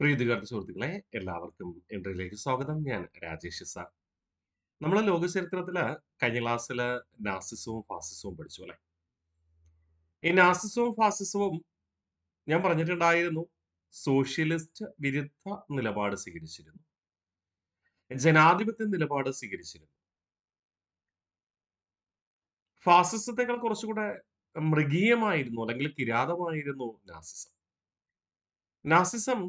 പ്രീതികർത്ത സുഹൃത്തുക്കളെ എല്ലാവർക്കും എൻട്രിയിലേക്ക് സ്വാഗതം. ഞാൻ രാജേഷ് സാർ. നമ്മൾ ലോക ചരിത്രത്തില് കഴിഞ്ഞ ക്ലാസ്സില് നാസിസവും ഫാസിസവും പഠിച്ചു അല്ലെ. ഈ നാസിസവും ഫാസിസവും ഞാൻ പറഞ്ഞിട്ടുണ്ടായിരുന്നു, സോഷ്യലിസ്റ്റ് വിരുദ്ധ നിലപാട് സ്വീകരിച്ചിരുന്നു, ജനാധിപത്യ നിലപാട് സ്വീകരിച്ചിരുന്നു. ഫാസിസത്തെക്കാൾ കുറച്ചുകൂടെ മൃഗീയമായിരുന്നു അല്ലെങ്കിൽ കിരാതമായിരുന്നു നാസിസം. നാസിസം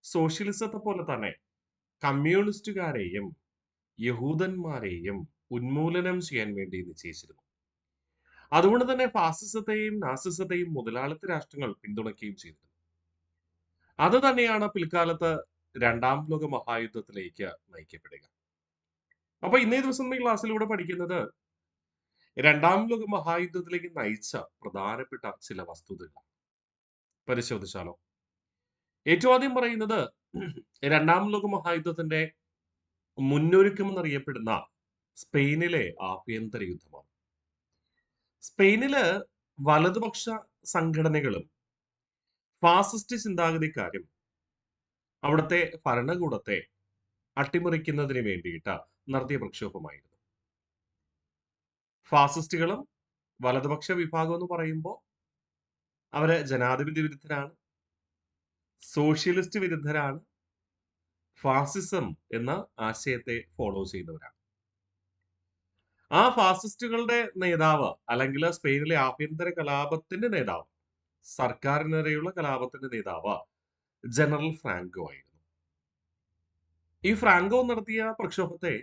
സോഷ്യലിസത്തെ പോലെ തന്നെ കമ്മ്യൂണിസ്റ്റുകാരെയും യഹൂദന്മാരെയും ഉന്മൂലനം ചെയ്യാൻ വേണ്ടി നിശ്ചയിച്ചിരുന്നു. അതുകൊണ്ട് തന്നെ ഫാസിസത്തെയും നാസിസത്തെയും മുതലാളിത്ത രാഷ്ട്രങ്ങൾ പിന്തുണയ്ക്കുകയും ചെയ്തിരുന്നു. അത് തന്നെയാണ് പിൽക്കാലത്ത് രണ്ടാം ലോക മഹായുദ്ധത്തിലേക്ക് നയിക്കപ്പെടുക. അപ്പൊ ഇന്നേ ദിവസം ഈ ക്ലാസ്സിലൂടെ പഠിക്കുന്നത് രണ്ടാം ലോക മഹായുദ്ധത്തിലേക്ക് നയിച്ച പ്രധാനപ്പെട്ട ചില വസ്തുതകൾ പരിശോധിച്ചാലോ. ഏറ്റവും ആദ്യം പറയുന്നത് രണ്ടാം ലോക മഹായുദ്ധത്തിന്റെ മുന്നൊരുക്കം എന്നറിയപ്പെടുന്ന സ്പെയിനിലെ ആഭ്യന്തര യുദ്ധമാണ്. സ്പെയിനില് വലതുപക്ഷ സംഘടനകളും ഫാസിസ്റ്റ് ചിന്താഗതിക്കാരും അവിടുത്തെ ഭരണകൂടത്തെ അട്ടിമറിക്കുന്നതിന് വേണ്ടിയിട്ട് നടത്തിയ പ്രക്ഷോഭമായിരുന്നു. ഫാസിസ്റ്റുകളും വലതുപക്ഷ വിഭാഗം എന്ന് പറയുമ്പോൾ അവര് ജനാധിപത്യ വിരുദ്ധരാണ്, സോഷ്യലിസ്റ്റ് വിരുദ്ധരാണ്, ഫാസിസം എന്ന ആശയത്തെ ഫോളോ ചെയ്യുന്നവരാണ്. ആ ഫാസിസ്റ്റുകളുടെ നേതാവ് അല്ലെങ്കിൽ സ്പെയിനിലെ ആഭ്യന്തര കലാപത്തിന്റെ നേതാവ്, സർക്കാരിനെതിരെയുള്ള കലാപത്തിന്റെ നേതാവ് ജനറൽ ഫ്രാങ്കോ ആയിരുന്നു. ഈ ഫ്രാങ്കോ നടത്തിയ പ്രക്ഷോഭത്തെ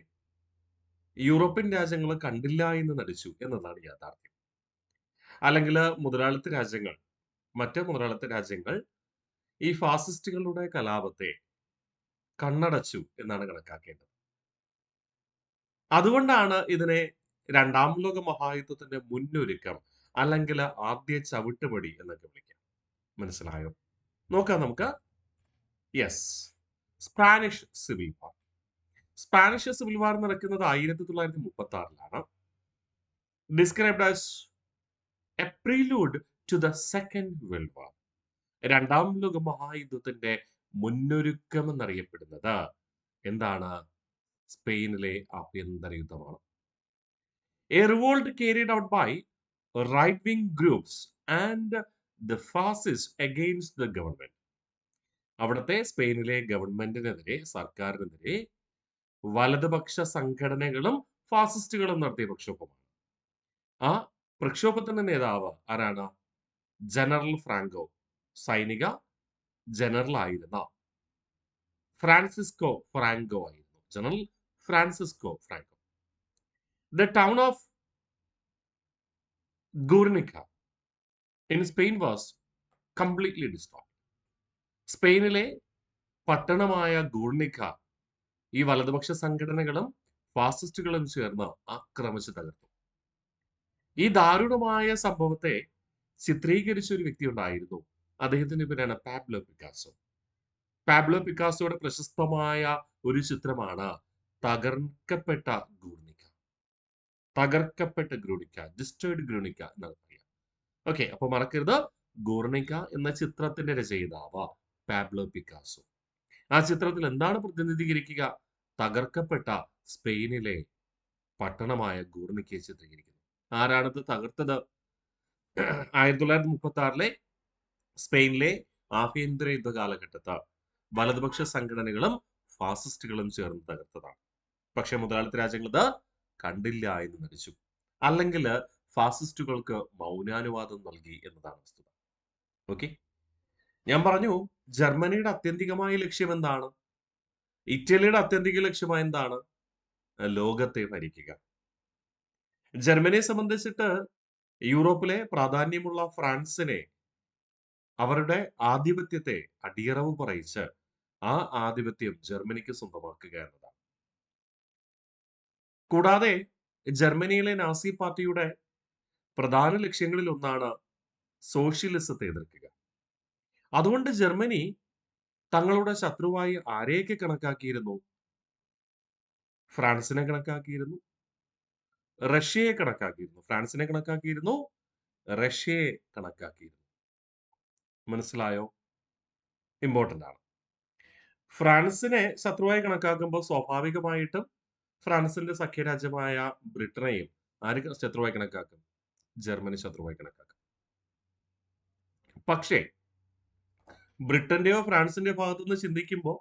യൂറോപ്യൻ രാജ്യങ്ങൾ കണ്ടില്ല എന്ന് നടിച്ചു എന്നതാണ് യാഥാർത്ഥ്യം. അല്ലെങ്കിൽ മുതലാളിത്ത രാജ്യങ്ങൾ, മറ്റ് മുതലാളിത്ത രാജ്യങ്ങൾ ഈ ഫാസിസ്റ്റുകളുടെ കലാപത്തെ കണ്ണടച്ചു എന്നാണ് കണക്കാക്കേണ്ടത്. അതുകൊണ്ടാണ് ഇതിനെ രണ്ടാം ലോക മഹായുദ്ധത്തിന്റെ മുന്നൊരുക്കം അല്ലെങ്കിൽ ആദ്യ ചവിട്ടുപടി എന്നൊക്കെ വിളിക്കാം. മനസ്സിലായോ? നോക്കാം നമുക്ക്. Yes, Spanish civil war. Spanish civil war നടക്കുന്നത് 1936-ലാണ്. Described as a prelude to the second world war. രണ്ടാം ലോക മഹായുദ്ധത്തിന്റെ മുന്നൊരുക്കം എന്നറിയപ്പെടുന്നത് എന്താണ്? സ്പെയിനിലെ ആഭ്യന്തര യുദ്ധമാണ്. A revolt carried out by right wing groups and the fascists against the government. അവിടുത്തെ സ്പെയിനിലെ ഗവൺമെന്റിനെതിരെ, സർക്കാരിനെതിരെ വലതുപക്ഷ സംഘടനകളും ഫാസിസ്റ്റുകളും നടത്തിയ പ്രക്ഷോഭമാണ്. ആ പ്രക്ഷോഭത്തിന്റെ നേതാവ് ആരാണ്? ജനറൽ ഫ്രാങ്കോ, സൈനിക ജനറൽ ആയിരുന്ന ഫ്രാൻസിസ്കോ ഫ്രാങ്കോ ആയിരുന്നു. General Francisco Franco. The town of Guernica in Spain was completely destroyed. സ്പെയിനിലെ പട്ടണമായ ഗൂർണിക്ക ഈ വലതുപക്ഷ സംഘടനകളും ഫാസിസ്റ്റുകളും ചേർന്ന് ആക്രമിച്ച് തകർത്തു. ഈ ദാരുണമായ സംഭവത്തെ ചിത്രീകരിച്ച ഒരു വ്യക്തി ഉണ്ടായിരുന്നു. അദ്ദേഹത്തിന്റെ പേരാണ് പാബ്ലോ പിക്കാസോ. പാബ്ലോ പിക്കാസോയുടെ പ്രശസ്തമായ ഒരു ചിത്രമാണ് തകർക്കപ്പെട്ട ഗൂർണിക്ക. തകർക്കപ്പെട്ട ഗ്രൂണിക്ക, ഡിസ്ട്രോയ്ഡ് ഗ്രൂണിക്ക എന്നാണ് പറയാം. ഓക്കെ, അപ്പൊ മറക്കരുത്, ഗൂർണിക്ക എന്ന ചിത്രത്തിന്റെ രചയിതാവ് പാബ്ലോ പിക്കാസോ. ആ ചിത്രത്തിൽ എന്താണ് പ്രതിനിധീകരിക്കുക? തകർക്കപ്പെട്ട സ്പെയിനിലെ പട്ടണമായ ഗൂർണിക്കയെ ചിത്രീകരിക്കുന്നു. ആരാണത് തകർത്തത്? 1936-ലെ സ്പെയിനിലെ ആഭ്യന്തര യുദ്ധ കാലഘട്ടത്ത് വലതുപക്ഷ സംഘടനകളും ഫാസിസ്റ്റുകളും ചേർന്ന് തകർത്തതാണ്. പക്ഷെ മുതലാളിത്ത രാജ്യങ്ങൾ ഇത് കണ്ടില്ല എന്ന് നടിച്ചു, അല്ലെങ്കിൽ ഫാസിസ്റ്റുകൾക്ക് മൗനാനുവാദം നൽകി എന്നതാണ് വസ്തുത. ഓക്കെ, ഞാൻ പറഞ്ഞു ജർമ്മനിയുടെ ആത്യന്തികമായ ലക്ഷ്യം എന്താണ്? ഇറ്റലിയുടെ ആത്യന്തിക ലക്ഷ്യമായ എന്താണ്? ലോകത്തെ ഭരിക്കുക. ജർമ്മനിയെ സംബന്ധിച്ചിട്ട് യൂറോപ്പിലെ പ്രാധാന്യമുള്ള ഫ്രാൻസിനെ, അവരുടെ ആധിപത്യത്തെ അടിയറവ് പറയിച്ച് ആ ആധിപത്യം ജർമ്മനിക്ക് സ്വന്തമാക്കുക എന്നതാണ്. കൂടാതെ ജർമ്മനിയിലെ നാസി പാർട്ടിയുടെ പ്രധാന ലക്ഷ്യങ്ങളിൽ ഒന്നാണ് സോഷ്യലിസത്തെ എതിർക്കുക. അതുകൊണ്ട് ജർമ്മനി തങ്ങളുടെ ശത്രുവായി ആരെയൊക്കെ കണക്കാക്കിയിരുന്നു? ഫ്രാൻസിനെ കണക്കാക്കിയിരുന്നു, റഷ്യയെ കണക്കാക്കിയിരുന്നു. ഫ്രാൻസിനെ കണക്കാക്കിയിരുന്നു, റഷ്യയെ കണക്കാക്കിയിരുന്നു. മനസ്സിലായോ? ഇമ്പോർട്ടന്റ് ആണ്. ഫ്രാൻസിനെ ശത്രുവായി കണക്കാക്കുമ്പോൾ സ്വാഭാവികമായിട്ടും ഫ്രാൻസിന്റെ സഖ്യരാജ്യമായ ബ്രിട്ടനെയും ആര് ശത്രുവായി കണക്കാക്കും? ജർമ്മനി ശത്രുവായി കണക്കാക്കും. പക്ഷേ ബ്രിട്ടന്റെയോ ഫ്രാൻസിന്റെയോ ഭാഗത്തുനിന്ന് ചിന്തിക്കുമ്പോൾ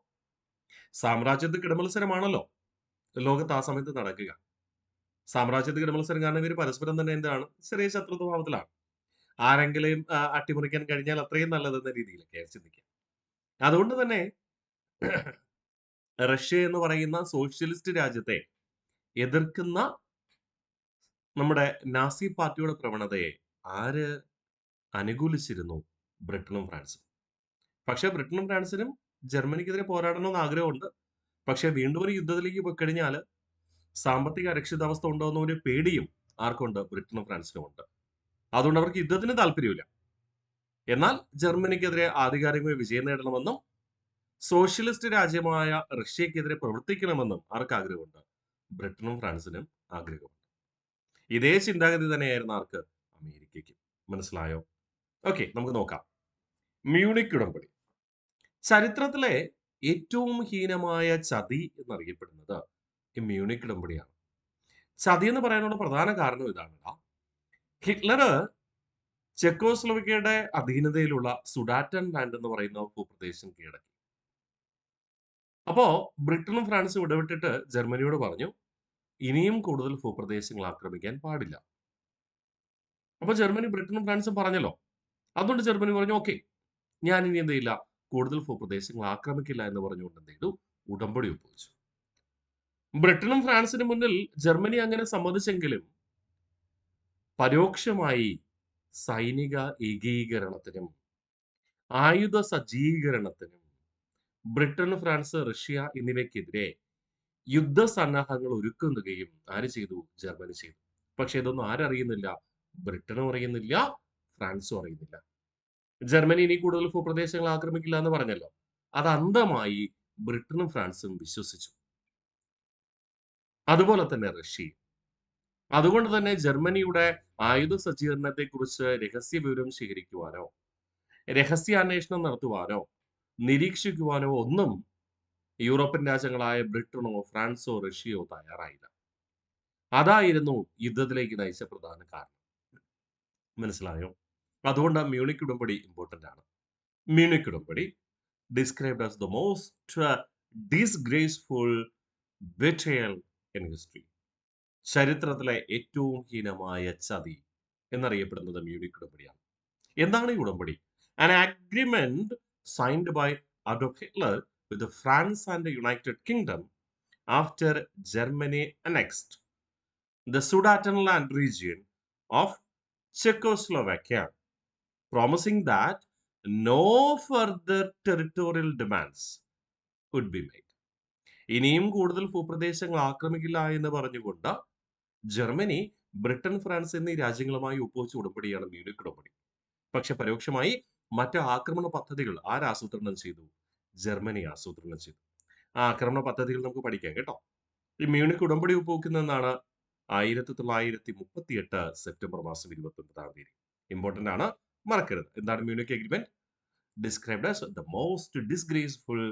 സാമ്രാജ്യത്വ കിടമത്സരമാണല്ലോ ലോകത്ത് ആ സമയത്ത് നടക്കുക. സാമ്രാജ്യത്വ കിടമത്സരം കാരണം ഇവർ പരസ്പരം തന്നെ എന്താണ് ചെറിയ ശത്രുത്വ ഭാവത്തിലാണ്. ആരെങ്കിലും അട്ടിമറിക്കാൻ കഴിഞ്ഞാൽ അത്രയും നല്ലതെന്ന രീതിയിലൊക്കെ ചിന്തിക്കുക. അതുകൊണ്ട് തന്നെ റഷ്യ എന്ന് പറയുന്ന സോഷ്യലിസ്റ്റ് രാജ്യത്തെ എതിർക്കുന്ന നമ്മുടെ നാസി പാർട്ടിയുടെ പ്രവണതയെ ആര് അനുകൂലിച്ചിരുന്നു? ബ്രിട്ടനും ഫ്രാൻസും. പക്ഷേ ബ്രിട്ടനും ഫ്രാൻസിനും ജർമ്മനിക്കെതിരെ പോരാടണമെന്ന് ആഗ്രഹമുണ്ട്. പക്ഷേ വീണ്ടും ഒരു യുദ്ധത്തിലേക്ക് പോയി കഴിഞ്ഞാൽ സാമ്പത്തിക അരക്ഷിതാവസ്ഥ ഉണ്ടോയെന്ന ഒരു പേടിയും ആർക്കുണ്ട്? ബ്രിട്ടനും ഫ്രാൻസിനും ഉണ്ട്. അതുകൊണ്ട് അവർക്ക് യുദ്ധത്തിന് താല്പര്യമില്ല. എന്നാൽ ജർമ്മനിക്കെതിരെ ആധികാരികമായി വിജയം നേടണമെന്നും സോഷ്യലിസ്റ്റ് രാജ്യമായ റഷ്യക്കെതിരെ പ്രവർത്തിക്കണമെന്നും ആർക്ക് ആഗ്രഹമുണ്ട്? ബ്രിട്ടനും ഫ്രാൻസിനും ആഗ്രഹമുണ്ട്. ഇതേ ചിന്താഗതി തന്നെയായിരുന്നു ആർക്ക്? അമേരിക്കയ്ക്കും. മനസ്സിലായോ? ഓക്കെ, നമുക്ക് നോക്കാം. മ്യൂണിക് ഉടമ്പടി ചരിത്രത്തിലെ ഏറ്റവും ഹീനമായ ചതി എന്നറിയപ്പെടുന്നത് ഈ മ്യൂണിക് ഉടമ്പടിയാണ്. ചതി എന്ന് പറയാനുള്ള പ്രധാന കാരണം ഇതാണ്. ഹിറ്റ്ലർ ചെക്കോസ്ലോവക്കിയയുടെ അധീനതയിലുള്ള സുഡാറ്റൻ ലാൻഡ് എന്ന് പറയുന്ന ഭൂപ്രദേശം കീഴടക്കി. അപ്പോ ബ്രിട്ടനും ഫ്രാൻസും ഇടപെട്ടിട്ട് ജർമ്മനിയോട് പറഞ്ഞു, ഇനിയും കൂടുതൽ ഭൂപ്രദേശങ്ങൾ ആക്രമിക്കാൻ പാടില്ല. അപ്പൊ ജർമ്മനി ബ്രിട്ടനും ഫ്രാൻസും പറഞ്ഞല്ലോ. അതുകൊണ്ട് ജർമ്മനി പറഞ്ഞു, ഓക്കെ, ഞാൻ ഇനി എന്ത് ചെയ്യില്ല, കൂടുതൽ ഭൂപ്രദേശങ്ങൾ ആക്രമിക്കില്ല എന്ന് പറഞ്ഞുകൊണ്ട് എന്ത് ചെയ്തു? ഉടമ്പടി ഒപ്പുവെച്ചു. ബ്രിട്ടനും ഫ്രാൻസിനും മുന്നിൽ ജർമ്മനി അങ്ങനെ സമ്മതിച്ചെങ്കിലും പരോക്ഷമായി സൈനിക ഏകീകരണത്തിനും ആയുധ സജ്ജീകരണത്തിനും ബ്രിട്ടൻ, ഫ്രാൻസ്, റഷ്യ എന്നിവയ്ക്കെതിരെ യുദ്ധസന്നാഹങ്ങൾ ഒരുക്കുകയും ആര് ചെയ്തു? ജർമ്മനി ചെയ്തു. പക്ഷെ ഇതൊന്നും ആരറിയുന്നില്ല? ബ്രിട്ടനും അറിയുന്നില്ല, ഫ്രാൻസും അറിയുന്നില്ല. ജർമ്മനി ഇനി കൂടുതൽ ഭൂപ്രദേശങ്ങൾ ആക്രമിക്കില്ല എന്ന് പറഞ്ഞല്ലോ. അത് അന്ധമായി ബ്രിട്ടനും ഫ്രാൻസും വിശ്വസിച്ചു. അതുപോലെ തന്നെ റഷ്യയും. അതുകൊണ്ട് തന്നെ ജർമ്മനിയുടെ ആയുധ സജ്ജീകരണത്തെക്കുറിച്ച് രഹസ്യ വിവരം ശേഖരിക്കുവാനോ രഹസ്യാന്വേഷണം നടത്തുവാനോ നിരീക്ഷിക്കുവാനോ ഒന്നും യൂറോപ്യൻ രാജ്യങ്ങളായ ബ്രിട്ടനോ ഫ്രാൻസോ റഷ്യയോ തയ്യാറായില്ല. അതായിരുന്നു യുദ്ധത്തിലേക്ക് നയിച്ച പ്രധാന കാരണം. മനസ്സിലായോ? അതുകൊണ്ട് മ്യൂണിക് ഉടമ്പടി ഇമ്പോർട്ടന്റ് ആണ്. മ്യൂണിക് ഉടമ്പടി described as the most disgraceful betrayal in history. ചരിത്രത്തിലെ ഏറ്റവും ഹീനമായ ചതി എന്നറിയപ്പെടുന്നത് മ്യൂണിക് ഉടമ്പടിയാണ്. എന്താണ് ഈ ഉടമ്പടി? An agreement signed by Adolf Hitler with France and the United Kingdom after Germany annexed the Sudetenland region of Czechoslovakia, promising that no further territorial demands would be made. ഇനിയും കൂടുതൽ ഭൂപ്രദേശങ്ങൾ ആക്രമിക്കില്ല എന്ന് പറഞ്ഞുകൊണ്ട് ജർമ്മനി, ബ്രിട്ടൻ, ഫ്രാൻസ് എന്നീ രാജ്യങ്ങളുമായി ഒപ്പുവെച്ച ഉടമ്പടിയാണ് Munich ഉടമ്പടി. പക്ഷെ പരോക്ഷമായി മറ്റ് ആക്രമണ പദ്ധതികൾ ആരാസൂത്രണം ചെയ്തു? ജർമ്മനി ആസൂത്രണം ചെയ്തു. ആ ആക്രമണ പദ്ധതികൾ നമുക്ക് പഠിക്കാം കേട്ടോ. ഈ മ്യൂണിക് ഉടമ്പടി ഒപ്പുവെക്കുന്നതെന്നാണ് 1938 സെപ്റ്റംബർ മാസം 29-ാം തീയതി. ഇമ്പോർട്ടന്റ് ആണ്, മറക്കരുത്. എന്താണ് Munich agreement? Described as the most disgraceful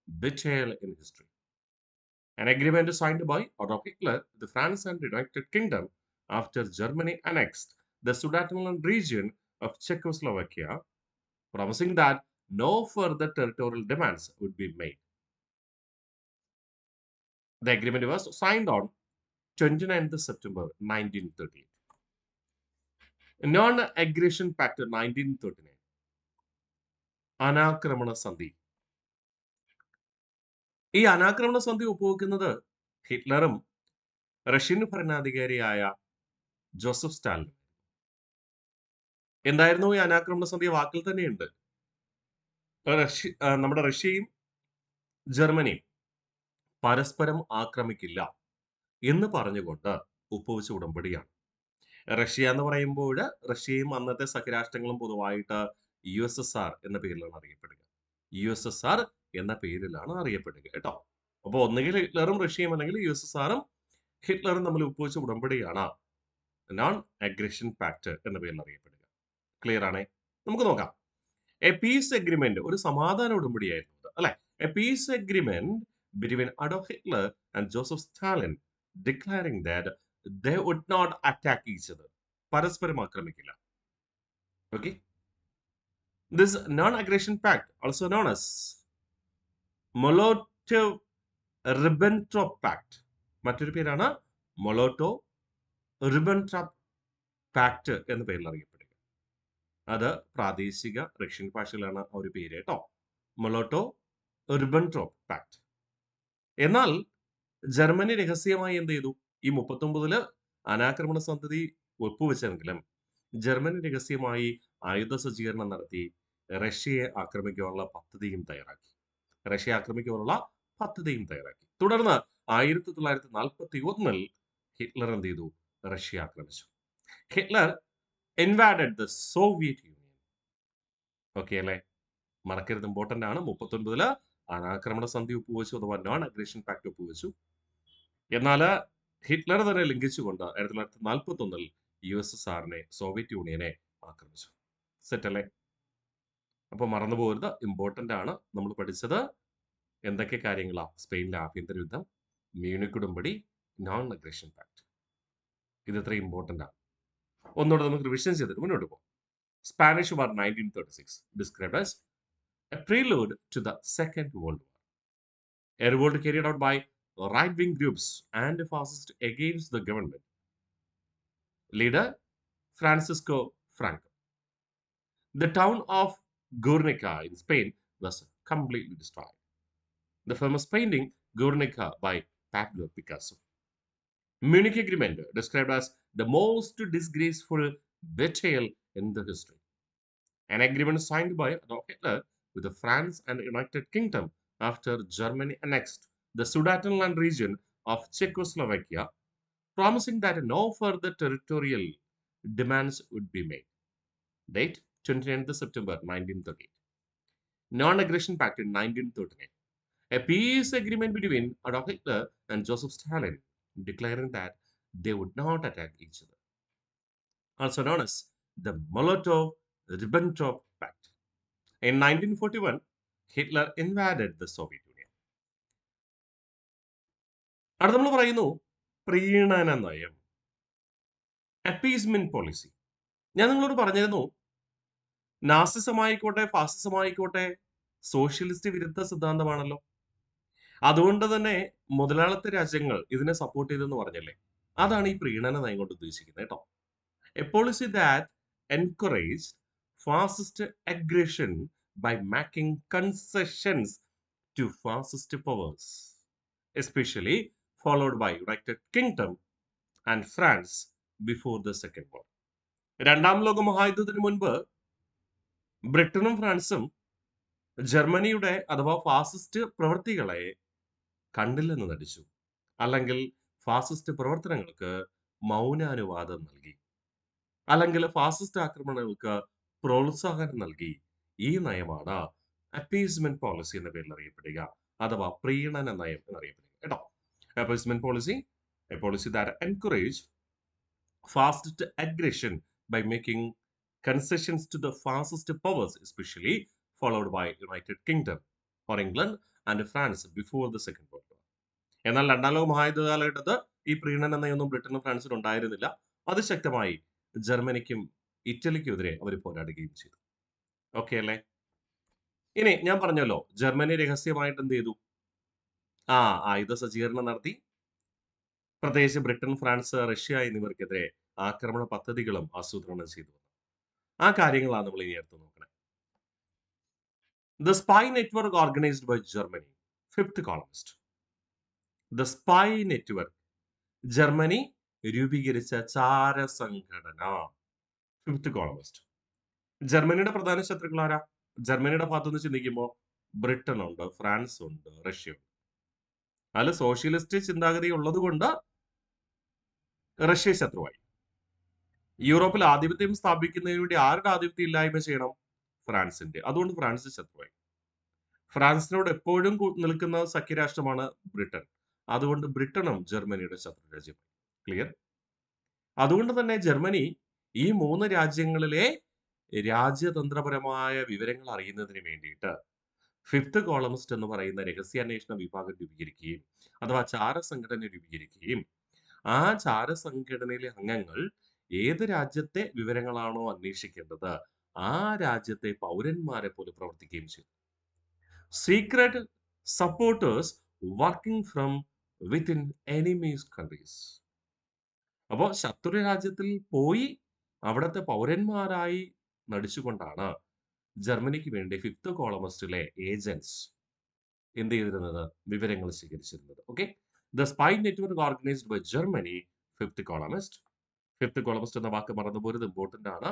betrayal in history. An agreement signed by Adolf Hitler with France and the United Kingdom after Germany annexed the Sudetenland region of Czechoslovakia, promising that no further territorial demands would be made. The agreement was signed on 29th September 1938. Non-Aggression Pact 1939. അനാക്രമണ സന്ധി. ഈ അനാക്രമണ സന്ധി ഒപ്പുവെക്കുന്നത് ഹിറ്റ്ലറും Russian ഭരണാധികാരിയായ Joseph Stalin. എന്തായിരുന്നു ഈ അനാക്രമണ സന്ധി? വാക്കിൽ തന്നെയുണ്ട്. നമ്മുടെ റഷ്യയും ജർമ്മനിയും പരസ്പരം ആക്രമിക്കില്ല എന്ന് പറഞ്ഞുകൊണ്ട് ഒപ്പുവെച്ച ഉടമ്പടിയാണ്. റഷ്യ എന്ന് പറയുമ്പോൾ റഷ്യയും അന്നത്തെ സഖ്യരാഷ്ട്രങ്ങളും പൊതുവായിട്ട് USSR എന്ന പേരിലാണ് അറിയപ്പെടുക. USSR എന്ന പേരിലാണ് അറിയപ്പെടുക കേട്ടോ. അപ്പോൾ ഒന്നുകിൽ ഹിറ്റ്ലറും റഷ്യയും അല്ലെങ്കിൽ USSRും ഹിറ്റ്ലറും തമ്മിൽ ഒപ്പുവെച്ച ഉടമ്പടിയാണ് നോൺ അഗ്രഷൻ പാക്ട് എന്ന പേരിൽ അറിയപ്പെടുക. ക്ലിയർ ആണേ? നമുക്ക് നോക്കാം. എ പീസ് എഗ്രിമെന്റ്, ഒരു സമാധാന ഉടമ്പടിയായിരുന്നു, അല്ലെ? A peace agreement between Adolf Hitler and Joseph Stalin declaring that they would not attack each other. പരസ്പരം ആക്രമിക്കില്ല. Okay. This non aggression pact, also known as Molotov Ribbentrop pact, മറ്റൊരു പേരാണ് മൊളോട്ടോവ് Ribbentrop pact എന്ന പേരിൽ അറിയപ്പെടുക. അത് പ്രാദേശിക റഷ്യൻ ഭാഷയിലാണ് ആ ഒരു പേര് കേട്ടോ. മൊളോട്ടോവ് റിബൻട്രോപ്പ് പാക്ട്. എന്നാൽ ജർമ്മനി രഹസ്യമായി എന്ത് ചെയ്തു? ഈ 39-ല് അനാക്രമണ സന്ധി ഒപ്പുവെച്ചെങ്കിലും ജർമ്മനി രഹസ്യമായി ആയുധ സജ്ജീകരണം നടത്തി റഷ്യയെ ആക്രമിക്കാനുള്ള പദ്ധതിയും തയ്യാറാക്കി. തുടർന്ന് 1941-ൽ ഹിറ്റ്ലർ എന്ത് ചെയ്തു? റഷ്യ ആക്രമിച്ചു. Hitler invaded the Soviet Union. Okay അല്ലേ? മറക്കരുത്, ഇമ്പോർട്ടന്റ് ആണ്. 39-ല് അനാക്രമണ സന്ധി ഒപ്പുവെച്ചു, അഥവാ നോൺ അഗ്രഷൻ പാക്ട് ഒപ്പുവെച്ചു. എന്നാൽ ഹിറ്റ്ലർ തന്നെ ലംഘിച്ചുകൊണ്ട് 1941-ൽ USSRനെ, സോവിയറ്റ് യൂണിയനെ ആക്രമിച്ചു. സെറ്റ് അല്ലേ? അപ്പൊ മറന്നു പോകരുത്, ഇമ്പോർട്ടന്റ് ആണ്. നമ്മൾ പഠിച്ചത് എന്തൊക്കെ കാര്യങ്ങളാ? സ്പെയിനിലെ ആഭ്യന്തര യുദ്ധം, മ്യൂണിക് ഉടമ്പടി, നോൺ അഗ്രഷൻ പാക്ട്. ഇത് ഇത്ര ഇമ്പോർട്ടന്റ് ആണ്. ഒന്നുകൂടെ നമുക്ക് റിവിഷൻ ചെയ്തിട്ട് മുന്നോട്ട് പോകാം. Spanish war 1936 described as a prelude to the Second World War. A revolt carried out by right-wing groups and fascists against the government. Leader Francisco Franco. The town of Guernica in Spain was completely destroyed. The famous painting Guernica by Pablo Picasso. Munich Agreement described as the most disgraceful betrayal in the history. An agreement signed by Adolf Hitler with France and the United Kingdom after Germany annexed the Sudetenland region of Czechoslovakia, promising that no further territorial demands would be made. Date 29th September 1938. Non-Aggression Pact in 1939. A peace agreement between Adolf Hitler and Joseph Stalin, declaring that they would not attack each other. Also known as the Molotov-Ribbentrop Pact. In 1941, Hitler invaded the Soviet Union. അടുത്ത നമ്മൾ പറയുന്നു പ്രീണന നയം, appeasement policy. ഞാൻ നിങ്ങളോട് പറഞ്ഞിരുന്നു, നാസിസമായിക്കോട്ടെ ഫാസിസമായിക്കോട്ടെ socialist വിരുദ്ധ സിദ്ധാന്തമാണല്ലോ. അതുകൊണ്ട് തന്നെ മുതലാളിത്ത രാജ്യങ്ങൾ ഇതിനെ സപ്പോർട്ട് ചെയ്തെന്ന് പറഞ്ഞല്ലേ. അതാണ് ഈ പ്രീണന നയം കൊണ്ട് ഉദ്ദേശിക്കുന്നത് കേട്ടോ. A policy that encourage fascist aggression by making concessions to fascist powers, especially followed by United Kingdom and France before the Second War. രണ്ടാം ലോക മഹായുദ്ധത്തിന് മുൻപ് ബ്രിട്ടനും ഫ്രാൻസും ജർമ്മനിയുടെ അഥവാ ഫാസിസ്റ്റ് പ്രവൃത്തികളെ കണ്ടില്ലെന്ന് നടിച്ചു, അല്ലെങ്കിൽ ഫാസിസ്റ്റ് പ്രവർത്തനങ്ങൾക്ക് മൗനാനുവാദം നൽകി, അല്ലെങ്കിൽ ഫാസിസ്റ്റ് ആക്രമണങ്ങൾക്ക് പ്രോത്സാഹനം നൽകി. ഈ നയമാണ് അപ്പീസ്മെന്റ് പോളിസി എന്ന പേരിൽ അറിയപ്പെടുക, അഥവാ പ്രീണന നയം എന്നറിയപ്പെടുക കേട്ടോ. Appeasement policy, A policy that encourage fascist aggression by making concessions to the fascist powers, especially followed by United Kingdom or England and France before the Second World War. എന്നാൽ രണ്ടാം ലോക മഹായുദ്ധ കാലഘട്ടത്ത് ഈ പ്രീണന നയമൊന്നും ബ്രിട്ടനും ഫ്രാൻസിനും ഉണ്ടായിരുന്നില്ല. അത് ശക്തമായി ജർമ്മനിക്കും ഇറ്റലിക്കും എതിരെ അവർ പോരാടുകയും ചെയ്തു. ഓക്കെ അല്ലേ? ഇനി ഞാൻ പറഞ്ഞല്ലോ, ജർമ്മനി രഹസ്യമായിട്ട് എന്ത് ചെയ്തു? ആയുധ സജ്ജീകരണം നടത്തി. പ്രത്യേകിച്ച് ബ്രിട്ടൻ, ഫ്രാൻസ്, റഷ്യ എന്നിവർക്കെതിരെ ആക്രമണ പദ്ധതികളും ആസൂത്രണം ചെയ്തു. ആ കാര്യങ്ങളാണ് നമ്മൾ ഇനി അടുത്ത് നോക്കണേ. The spy network organised by Germany, fifth columnist. The spy network, Germany രൂപീകരിച്ച ചാര സംഘടന, ഫിഫ്ത്ത് കോളമിസ്റ്റ്. ജർമ്മനിയുടെ പ്രധാന ശത്രുക്കൾ ആരാ? ജർമ്മനിയുടെ ഭാഗത്തുനിന്ന് ചിന്തിക്കുമ്പോൾ ബ്രിട്ടൻ ഉണ്ട്, ഫ്രാൻസ് ഉണ്ട്, റഷ്യ ഉണ്ട്. അതിൽ സോഷ്യലിസ്റ്റ് ചിന്താഗതി ഉള്ളത് കൊണ്ട് റഷ്യ ശത്രുവായി. യൂറോപ്പിൽ ആധിപത്യം സ്ഥാപിക്കുന്നതിന് വേണ്ടി ആരുടെ ആധിപത്യം ഇല്ലായ്മ ചെയ്യണം? ഫ്രാൻസിന്റെ. അതുകൊണ്ട് ഫ്രാൻസ് ശത്രുവായി. ഫ്രാൻസിനോട് എപ്പോഴും നിൽക്കുന്ന സഖ്യരാഷ്ട്രമാണ് ബ്രിട്ടൻ. അതുകൊണ്ട് ബ്രിട്ടനും ജർമ്മനിയുടെ ശത്രു രാജ്യമായി. ക്ലിയർ? അതുകൊണ്ട് തന്നെ ജർമ്മനി ഈ 3 രാജ്യങ്ങളിലെ രാജ്യതന്ത്രപരമായ വിവരങ്ങൾ അറിയുന്നതിന് വേണ്ടിയിട്ട് ഫിഫ്ത്ത് കോളമിസ്റ്റ് എന്ന് പറയുന്ന രഹസ്യാന്വേഷണ വിഭാഗം രൂപീകരിക്കുകയും അഥവാ ചാരസംഘടന രൂപീകരിക്കുകയും ആ ചാരസംഘടനയിലെ അംഗങ്ങൾ ഏത് രാജ്യത്തെ വിവരങ്ങളാണോ അന്വേഷിക്കേണ്ടത് ആ രാജ്യത്തെ പൗരന്മാരെ പോലെ പ്രവർത്തിക്കുകയും ചെയ്തു. Secret supporters working from within enemies countries. അപ്പോൾ ശത്രു രാജ്യത്തിൽ പോയി അവിടുത്തെ പൗരന്മാരായി നടിച്ചുകൊണ്ടാണ് ജർമ്മനിക്ക് വേണ്ടി ഫിഫ്ത്ത് കോളമസ്റ്റിലെ ഏജന്റ്സ് എന്ത് ചെയ്തിരുന്നത്? വിവരങ്ങൾ ശേഖരിച്ചിരുന്നത്. Okay, the spy network organised by Germany fifth columnist. Fifth columnist എന്ന വാക്ക് മറന്നുപോരുത്, ഇമ്പോർട്ടന്റ് ആണ്.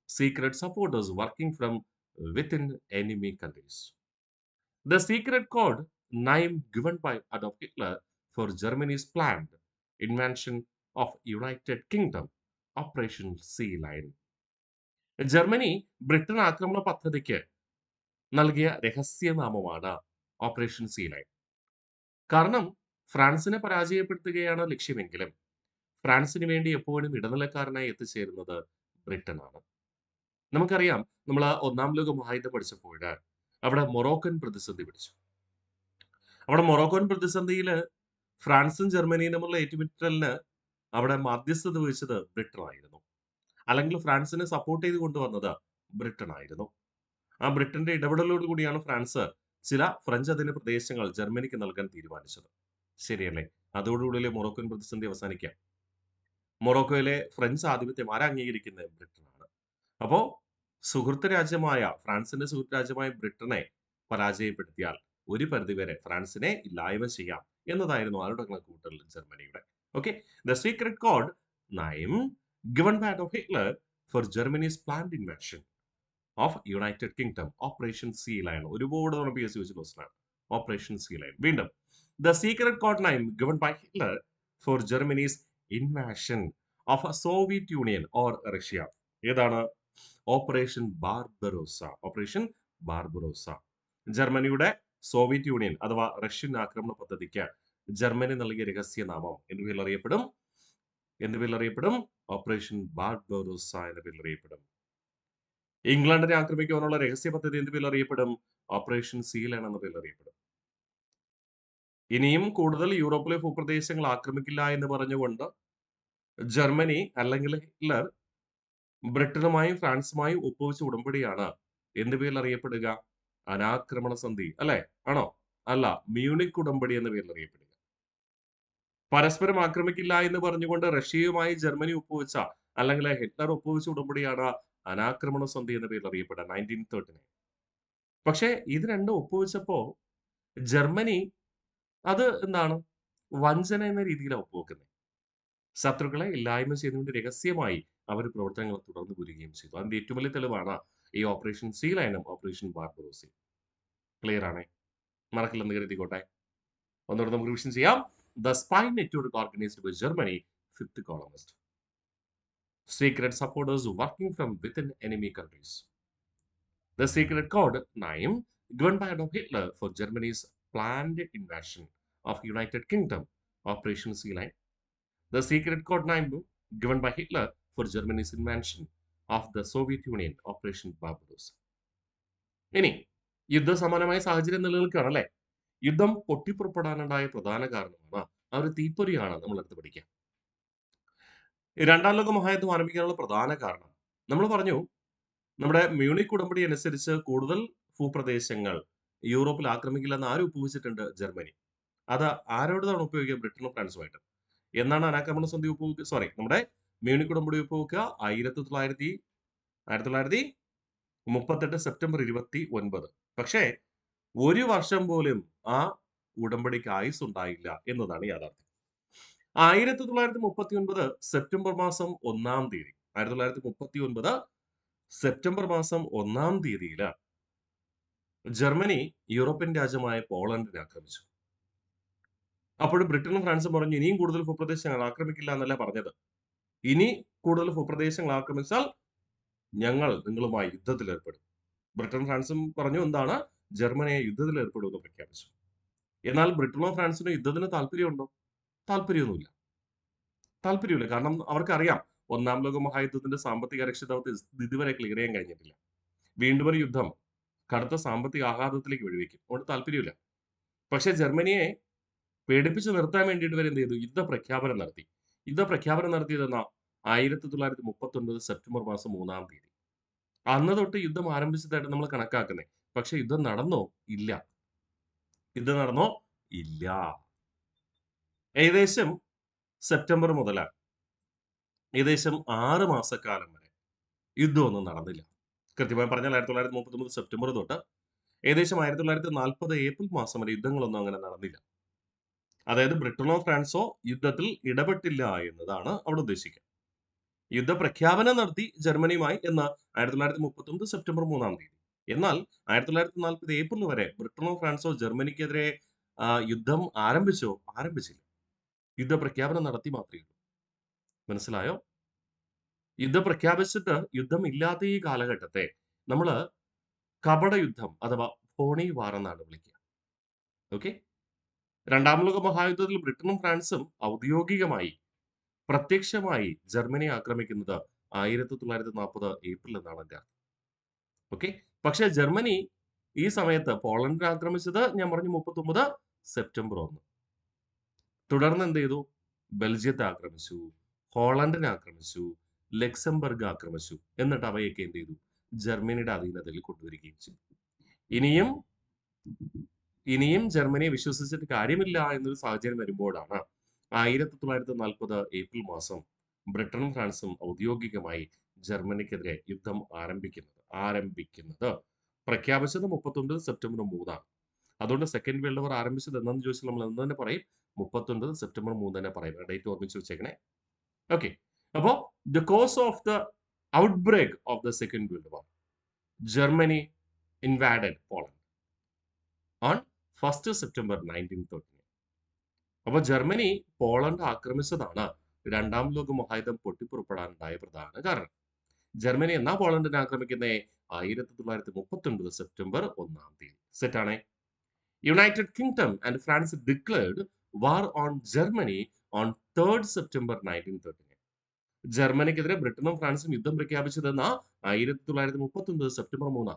Secret supporters working from within enemy countries. The secret code name given by Adolf Hitler for Germany's planned invention of United Kingdom, Operation Sea Lion. Germany Britain ആക്രമണ പദ്ധതിക്ക് നൽകിയ രഹസ്യനാമമാണ് operation see line. കാരണം ഫ്രാൻസിനെ പരാജയപ്പെടുത്തുകയാണ് ലക്ഷ്യമെങ്കിലും ഫ്രാൻസിന് വേണ്ടി എപ്പോഴും ഇടനിലക്കാരനായി എത്തിച്ചേരുന്നത് ബ്രിട്ടനാണ്. നമുക്കറിയാം, നമ്മൾ ഒന്നാം ലോക മഹായുദ്ധം പഠിച്ചപ്പോൾ അവിടെ മൊറോക്കൻ പ്രതിസന്ധി പിടിച്ചു. അവിടെ മൊറോക്കൻ പ്രതിസന്ധിയിൽ ഫ്രാൻസും ജർമ്മനിയും തമ്മിലുള്ള ഏറ്റുമുട്ടലിന് അവിടെ മധ്യസ്ഥത വഹിച്ചത് ബ്രിട്ടൻ ആയിരുന്നു. അല്ലെങ്കിൽ ഫ്രാൻസിനെ സപ്പോർട്ട് ചെയ്ത് കൊണ്ടുവന്നത് ബ്രിട്ടൻ ആയിരുന്നു. ആ ബ്രിട്ടന്റെ ഇടപെടലോട് കൂടിയാണ് ഫ്രാൻസ് ചില ഫ്രഞ്ച് അധീന പ്രദേശങ്ങൾ ജർമ്മനിക്ക് നൽകാൻ തീരുമാനിച്ചത്. ശരിയല്ലേ? അതോടുകൂടി മൊറോക്കൻ പ്രതിസന്ധി അവസാനിക്കാം. മൊറോക്കോയിലെ ഫ്രഞ്ച് ആധിപത്യം ആരാ അംഗീകരിക്കുന്നത്? ബ്രിട്ടനാണ്. അപ്പോ സുഹൃത്ത് രാജ്യമായ ഫ്രാൻസിന്റെ സുഹൃത്ത് രാജ്യമായ ബ്രിട്ടനെ പരാജയപ്പെടുത്തിയാൽ ഒരു പരിധിവരെ ഫ്രാൻസിനെ ഇല്ലായ്മ ചെയ്യാം എന്നതായിരുന്നു ആരുടെ കണക്കുകൂട്ടൽ? ജർമ്മനിയുടെ. ഓക്കെ, ദ സീക്രട്ട് കോഡ് നയം given by Adolf Hitler for Germany's planned invasion of United Kingdom, Operation Sea Lion. ഒരുപാട് തവണ PSC വെച്ച് ക്വസ്റ്റനാണ് ഓപ്പറേഷൻ സീ ലൈൻ. വീണ്ടും ദ സീക്രട്ട് കോഡ് നയം given by Hitler for Germany's invasion of a Soviet Union or Russia. ഏതാണ്? Operation Barbarossa. Operation Barbarossa. ജർമ്മനിയുടെ Soviet union അഥവാ Russian ആക്രമണ പദ്ധതിക്ക് ജർമ്മനി നൽകിയ രഹസ്യനാമം എന്ത് പേരിൽ അറിയപ്പെടും? എന്ത് പേരിൽ അറിയപ്പെടും? ഓപ്പറേഷൻ ബാർബറോസ എന്ന പേരിൽ അറിയപ്പെടും. ഇംഗ്ലണ്ടിനെ ആക്രമിക്കാനുള്ള രഹസ്യ പദ്ധതി എന്ത് പേരിൽ അറിയപ്പെടും? ഓപ്പറേഷൻ സീ ലയൺ എന്ന പേരിൽ അറിയപ്പെടും. ഇനിയും കൂടുതൽ യൂറോപ്പിലെ ഭൂപ്രദേശങ്ങൾ ആക്രമിക്കില്ല എന്ന് പറഞ്ഞുകൊണ്ട് ജർമ്മനി അല്ലെങ്കിൽ ഹിറ്റ്ലർ ബ്രിട്ടനുമായും ഫ്രാൻസുമായും ഒപ്പുവെച്ച ഉടമ്പടിയാണ് എന്ത് പേരിൽ അറിയപ്പെടുക? അനാക്രമണ സന്ധി. അല്ലെ? ആണോ? അല്ല, മ്യൂണിക് ഉടമ്പടി എന്ന പേരിൽ അറിയപ്പെടുക. പരസ്പരം ആക്രമിക്കില്ല എന്ന് പറഞ്ഞുകൊണ്ട് റഷ്യയുമായി ജർമ്മനി ഒപ്പുവെച്ച അല്ലെങ്കിൽ ഹിറ്റ്ലർ ഒപ്പുവെച്ച ഉടമ്പടിയാണ് അനാക്രമണ സന്ധി എന്ന പേരിൽ അറിയപ്പെടുക 1939. പക്ഷേ ഇത് രണ്ടും ഒപ്പുവെച്ചപ്പോ ജർമ്മനി അത് എന്താണ്? വഞ്ചന എന്ന രീതിയിലാണ് ഒപ്പുവെക്കുന്നത്. ശത്രുക്കളെ ഇല്ലായ്മ ചെയ്തുകൊണ്ട് രഹസ്യമായി അവർ പ്രവർത്തനങ്ങൾ തുടർന്നു വരികയും ചെയ്തു. അതിന്റെ ഏറ്റവും വലിയ തെളിവാണ് ഈ ഓപ്പറേഷൻ സീ ലയനും ഓപ്പറേഷൻ ബാർബറോസയും. ക്ലിയർ ആണേ? മറക്കില്ലെന്ന് കരുതിക്കോട്ടെ. ഒന്നുകൂടെ നമുക്ക് റിവിഷൻ ചെയ്യാം. The spy network organised by Germany fifth columnist. Secret supporters working from within enemy countries. The secret code name given by Adolf Hitler for Germany's planned invasion of United Kingdom, Operation Sea Lion. The secret code name given by Hitler for Germany's invasion of the Soviet Union, Operation Barbarossa. ഇനി യുദ്ധസമാനമായ സാഹചര്യം നിലനിൽക്കുകയാണ് അല്ലെ? യുദ്ധം പൊട്ടിപ്പുറപ്പെടാനുണ്ടായ പ്രധാന കാരണമാണ് ആ ഒരു തീപ്പൊരിയാണ് നമ്മൾ എടുത്ത് പഠിക്കുക. രണ്ടാം ലോക മഹായുദ്ധം ആരംഭിക്കാനുള്ള പ്രധാന കാരണം നമ്മൾ പറഞ്ഞു, നമ്മുടെ മ്യൂണിക് ഉടമ്പടി അനുസരിച്ച് കൂടുതൽ ഭൂപ്രദേശങ്ങൾ യൂറോപ്പിൽ ആക്രമിക്കില്ലെന്ന് ആരും ഒപ്പുവെച്ചിട്ടുണ്ട്? ജർമ്മനി. അത് ആരോടാണ് ഒപ്പുവെക്കുക? ബ്രിട്ടനും ഫ്രാൻസുമായിട്ട്. എന്നാണ് അനാക്രമണ സന്ധി ഒപ്പുവെക്കുക? സോറി, നമ്മുടെ മ്യൂണിക് ഉടമ്പടി ഒപ്പുവെക്കുക 1938 സെപ്റ്റംബർ 29. പക്ഷേ ഒരു വർഷം പോലും ആ ഉടമ്പടിക്ക് ആയുസ് ഉണ്ടായില്ല എന്നതാണ് യാഥാർത്ഥ്യം. 1939 സെപ്റ്റംബർ മാസം 1 തീയതി 1939 സെപ്റ്റംബർ മാസം 1 ജർമ്മനി യൂറോപ്യൻ രാജ്യമായ പോളണ്ടിനെ ആക്രമിച്ചു. അപ്പോൾ ബ്രിട്ടനും ഫ്രാൻസും പറഞ്ഞു ഇനിയും കൂടുതൽ ഭൂപ്രദേശങ്ങൾ ആക്രമിക്കില്ല എന്നല്ല പറഞ്ഞത്. ഇനി കൂടുതൽ ഭൂപ്രദേശങ്ങൾ ആക്രമിച്ചാൽ ഞങ്ങൾ നിങ്ങളുമായി യുദ്ധത്തിൽ ഏർപ്പെടും. ബ്രിട്ടനും ഫ്രാൻസും പറഞ്ഞു എന്താണ്? ജർമ്മനിയെ യുദ്ധത്തിൽ ഏർപ്പെടുമെന്ന് പ്രഖ്യാപിച്ചു. എന്നാൽ ബ്രിട്ടനോ ഫ്രാൻസിനോ യുദ്ധത്തിന് താല്പര്യമുണ്ടോ? താല്പര്യമൊന്നുമില്ല. കാരണം അവർക്കറിയാം ഒന്നാം ലോക മഹായുദ്ധത്തിന്റെ സാമ്പത്തിക അരക്ഷിതാവസ്ഥ ഇതുവരെ ക്ലിയർ ചെയ്യാൻ കഴിഞ്ഞിട്ടില്ല. വീണ്ടും ഒരു യുദ്ധം കടുത്ത സാമ്പത്തിക ആഘാതത്തിലേക്ക് വഴിവെക്കും. അതുകൊണ്ട് താല്പര്യമില്ല. പക്ഷേ ജർമ്മനിയെ പേടിപ്പിച്ച് നിർത്താൻ വേണ്ടിയിട്ട് ഇവർ എന്ത് ചെയ്തു? യുദ്ധപ്രഖ്യാപനം നടത്തി. യുദ്ധപ്രഖ്യാപനം നടത്തിയതെന്നാ 1939 സെപ്റ്റംബർ മാസം 3-ാം തീയതി. അന്ന് തൊട്ട് യുദ്ധം ആരംഭിച്ചതായിട്ട് നമ്മൾ കണക്കാക്കുന്നത്. പക്ഷേ യുദ്ധം നടന്നോ? ഇല്ല. യുദ്ധം നടന്നോ? ഇല്ല. ഏകദേശം സെപ്റ്റംബർ മുതലാണ് ഏകദേശം 6 മാസക്കാലം വരെ യുദ്ധമൊന്നും നടന്നില്ല. കൃത്യമായി പറഞ്ഞാൽ 1939 സെപ്റ്റംബർ തൊട്ട് ഏകദേശം 1940 ഏപ്രിൽ മാസം വരെ യുദ്ധങ്ങളൊന്നും അങ്ങനെ നടന്നില്ല. അതായത് ബ്രിട്ടനോ ഫ്രാൻസോ യുദ്ധത്തിൽ ഇടപെട്ടില്ല എന്നതാണ് അവിടെ ഉദ്ദേശിക്കുക. യുദ്ധപ്രഖ്യാപനം നടത്തി ജർമ്മനിയുമായി എന്ന് 1939 സെപ്റ്റംബർ 3-ാം തീയതി. എന്നാൽ 1940 ഏപ്രിൽ വരെ ബ്രിട്ടനോ ഫ്രാൻസോ ജർമ്മനിക്കെതിരെ യുദ്ധം ആരംഭിച്ചോ? ആരംഭിച്ചില്ല. യുദ്ധപ്രഖ്യാപനം നടത്തി മാത്രമേ ഉള്ളൂ. മനസ്സിലായോ? യുദ്ധം പ്രഖ്യാപിച്ചിട്ട് യുദ്ധം ഇല്ലാത്ത ഈ കാലഘട്ടത്തെ നമ്മൾ കപട യുദ്ധം അഥവാ ഫോണി വാർ എന്നാണ് വിളിക്കുക. ഓക്കെ? രണ്ടാം ലോക മഹായുദ്ധത്തിൽ ബ്രിട്ടനും ഫ്രാൻസും ഔദ്യോഗികമായി പ്രത്യക്ഷമായി ജർമ്മനിയെ ആക്രമിക്കുന്നത് 1940 ഏപ്രിൽ എന്നാണ് എൻ്റെ അർത്ഥം. ഓക്കെ? പക്ഷേ ജർമ്മനി ഈ സമയത്ത് പോളണ്ടിനെ ആക്രമിച്ചത് ഞാൻ പറഞ്ഞു 39 സെപ്റ്റംബർ 1. തുടർന്ന് എന്ത് ചെയ്തു? ബെൽജിയത്തെ ആക്രമിച്ചു, ഹോളണ്ടിനെ ആക്രമിച്ചു, ലക്സംബർഗ് ആക്രമിച്ചു. എന്നിട്ട് അവയൊക്കെ എന്ത് ചെയ്തു? ജർമ്മനിയുടെ അധീനതയിൽ കൊണ്ടുവരികയും ചെയ്തു. ഇനിയും ജർമ്മനിയെ വിശ്വസിച്ചിട്ട് കാര്യമില്ല എന്നൊരു സാഹചര്യം വരുമ്പോഴാണ് 1940 ഏപ്രിൽ മാസം ബ്രിട്ടനും ഫ്രാൻസും ഔദ്യോഗികമായി ജർമ്മനിക്കെതിരെ യുദ്ധം ആരംഭിക്കുന്നത്. പ്രഖ്യാപിച്ചത് 39 സെപ്റ്റംബർ 3-ആണ്. അതുകൊണ്ട് സെക്കൻഡ് വേൾഡ് വാർ ആരംഭിച്ചത് എന്താണെന്ന് ചോദിച്ചാൽ നമ്മൾ എന്ന് തന്നെ പറയും 39 സെപ്റ്റംബർ 3 തന്നെ പറയും. ഡേറ്റ് ഓർമ്മിച്ച് വെച്ചേക്കണേ. ഓക്കെ. അപ്പോൾ the cause of the outbreak of the second world war, Germany invaded Poland on 1 September 1939. അപ്പോൾ ജർമ്മനി പോളണ്ട് ആക്രമിച്ചതാണ് രണ്ടാം ലോക മഹായുദ്ധം പൊട്ടിപ്പുറപ്പെടാനുണ്ടായ പ്രധാന കാരണം. ജർമ്മനി എന്നാ പോളണ്ടിനെ ആക്രമിക്കുന്നത്? 1939 സെപ്റ്റംബർ 1-ാം തീയതി. സെറ്റാണേ. United Kingdom and France declared war on Germany on 3 September 1939. ജർമ്മനിക്കെതിരെ ബ്രിട്ടനും ഫ്രാൻസും യുദ്ധം പ്രഖ്യാപിച്ചതെന്ന 1939 സെപ്റ്റംബർ 3.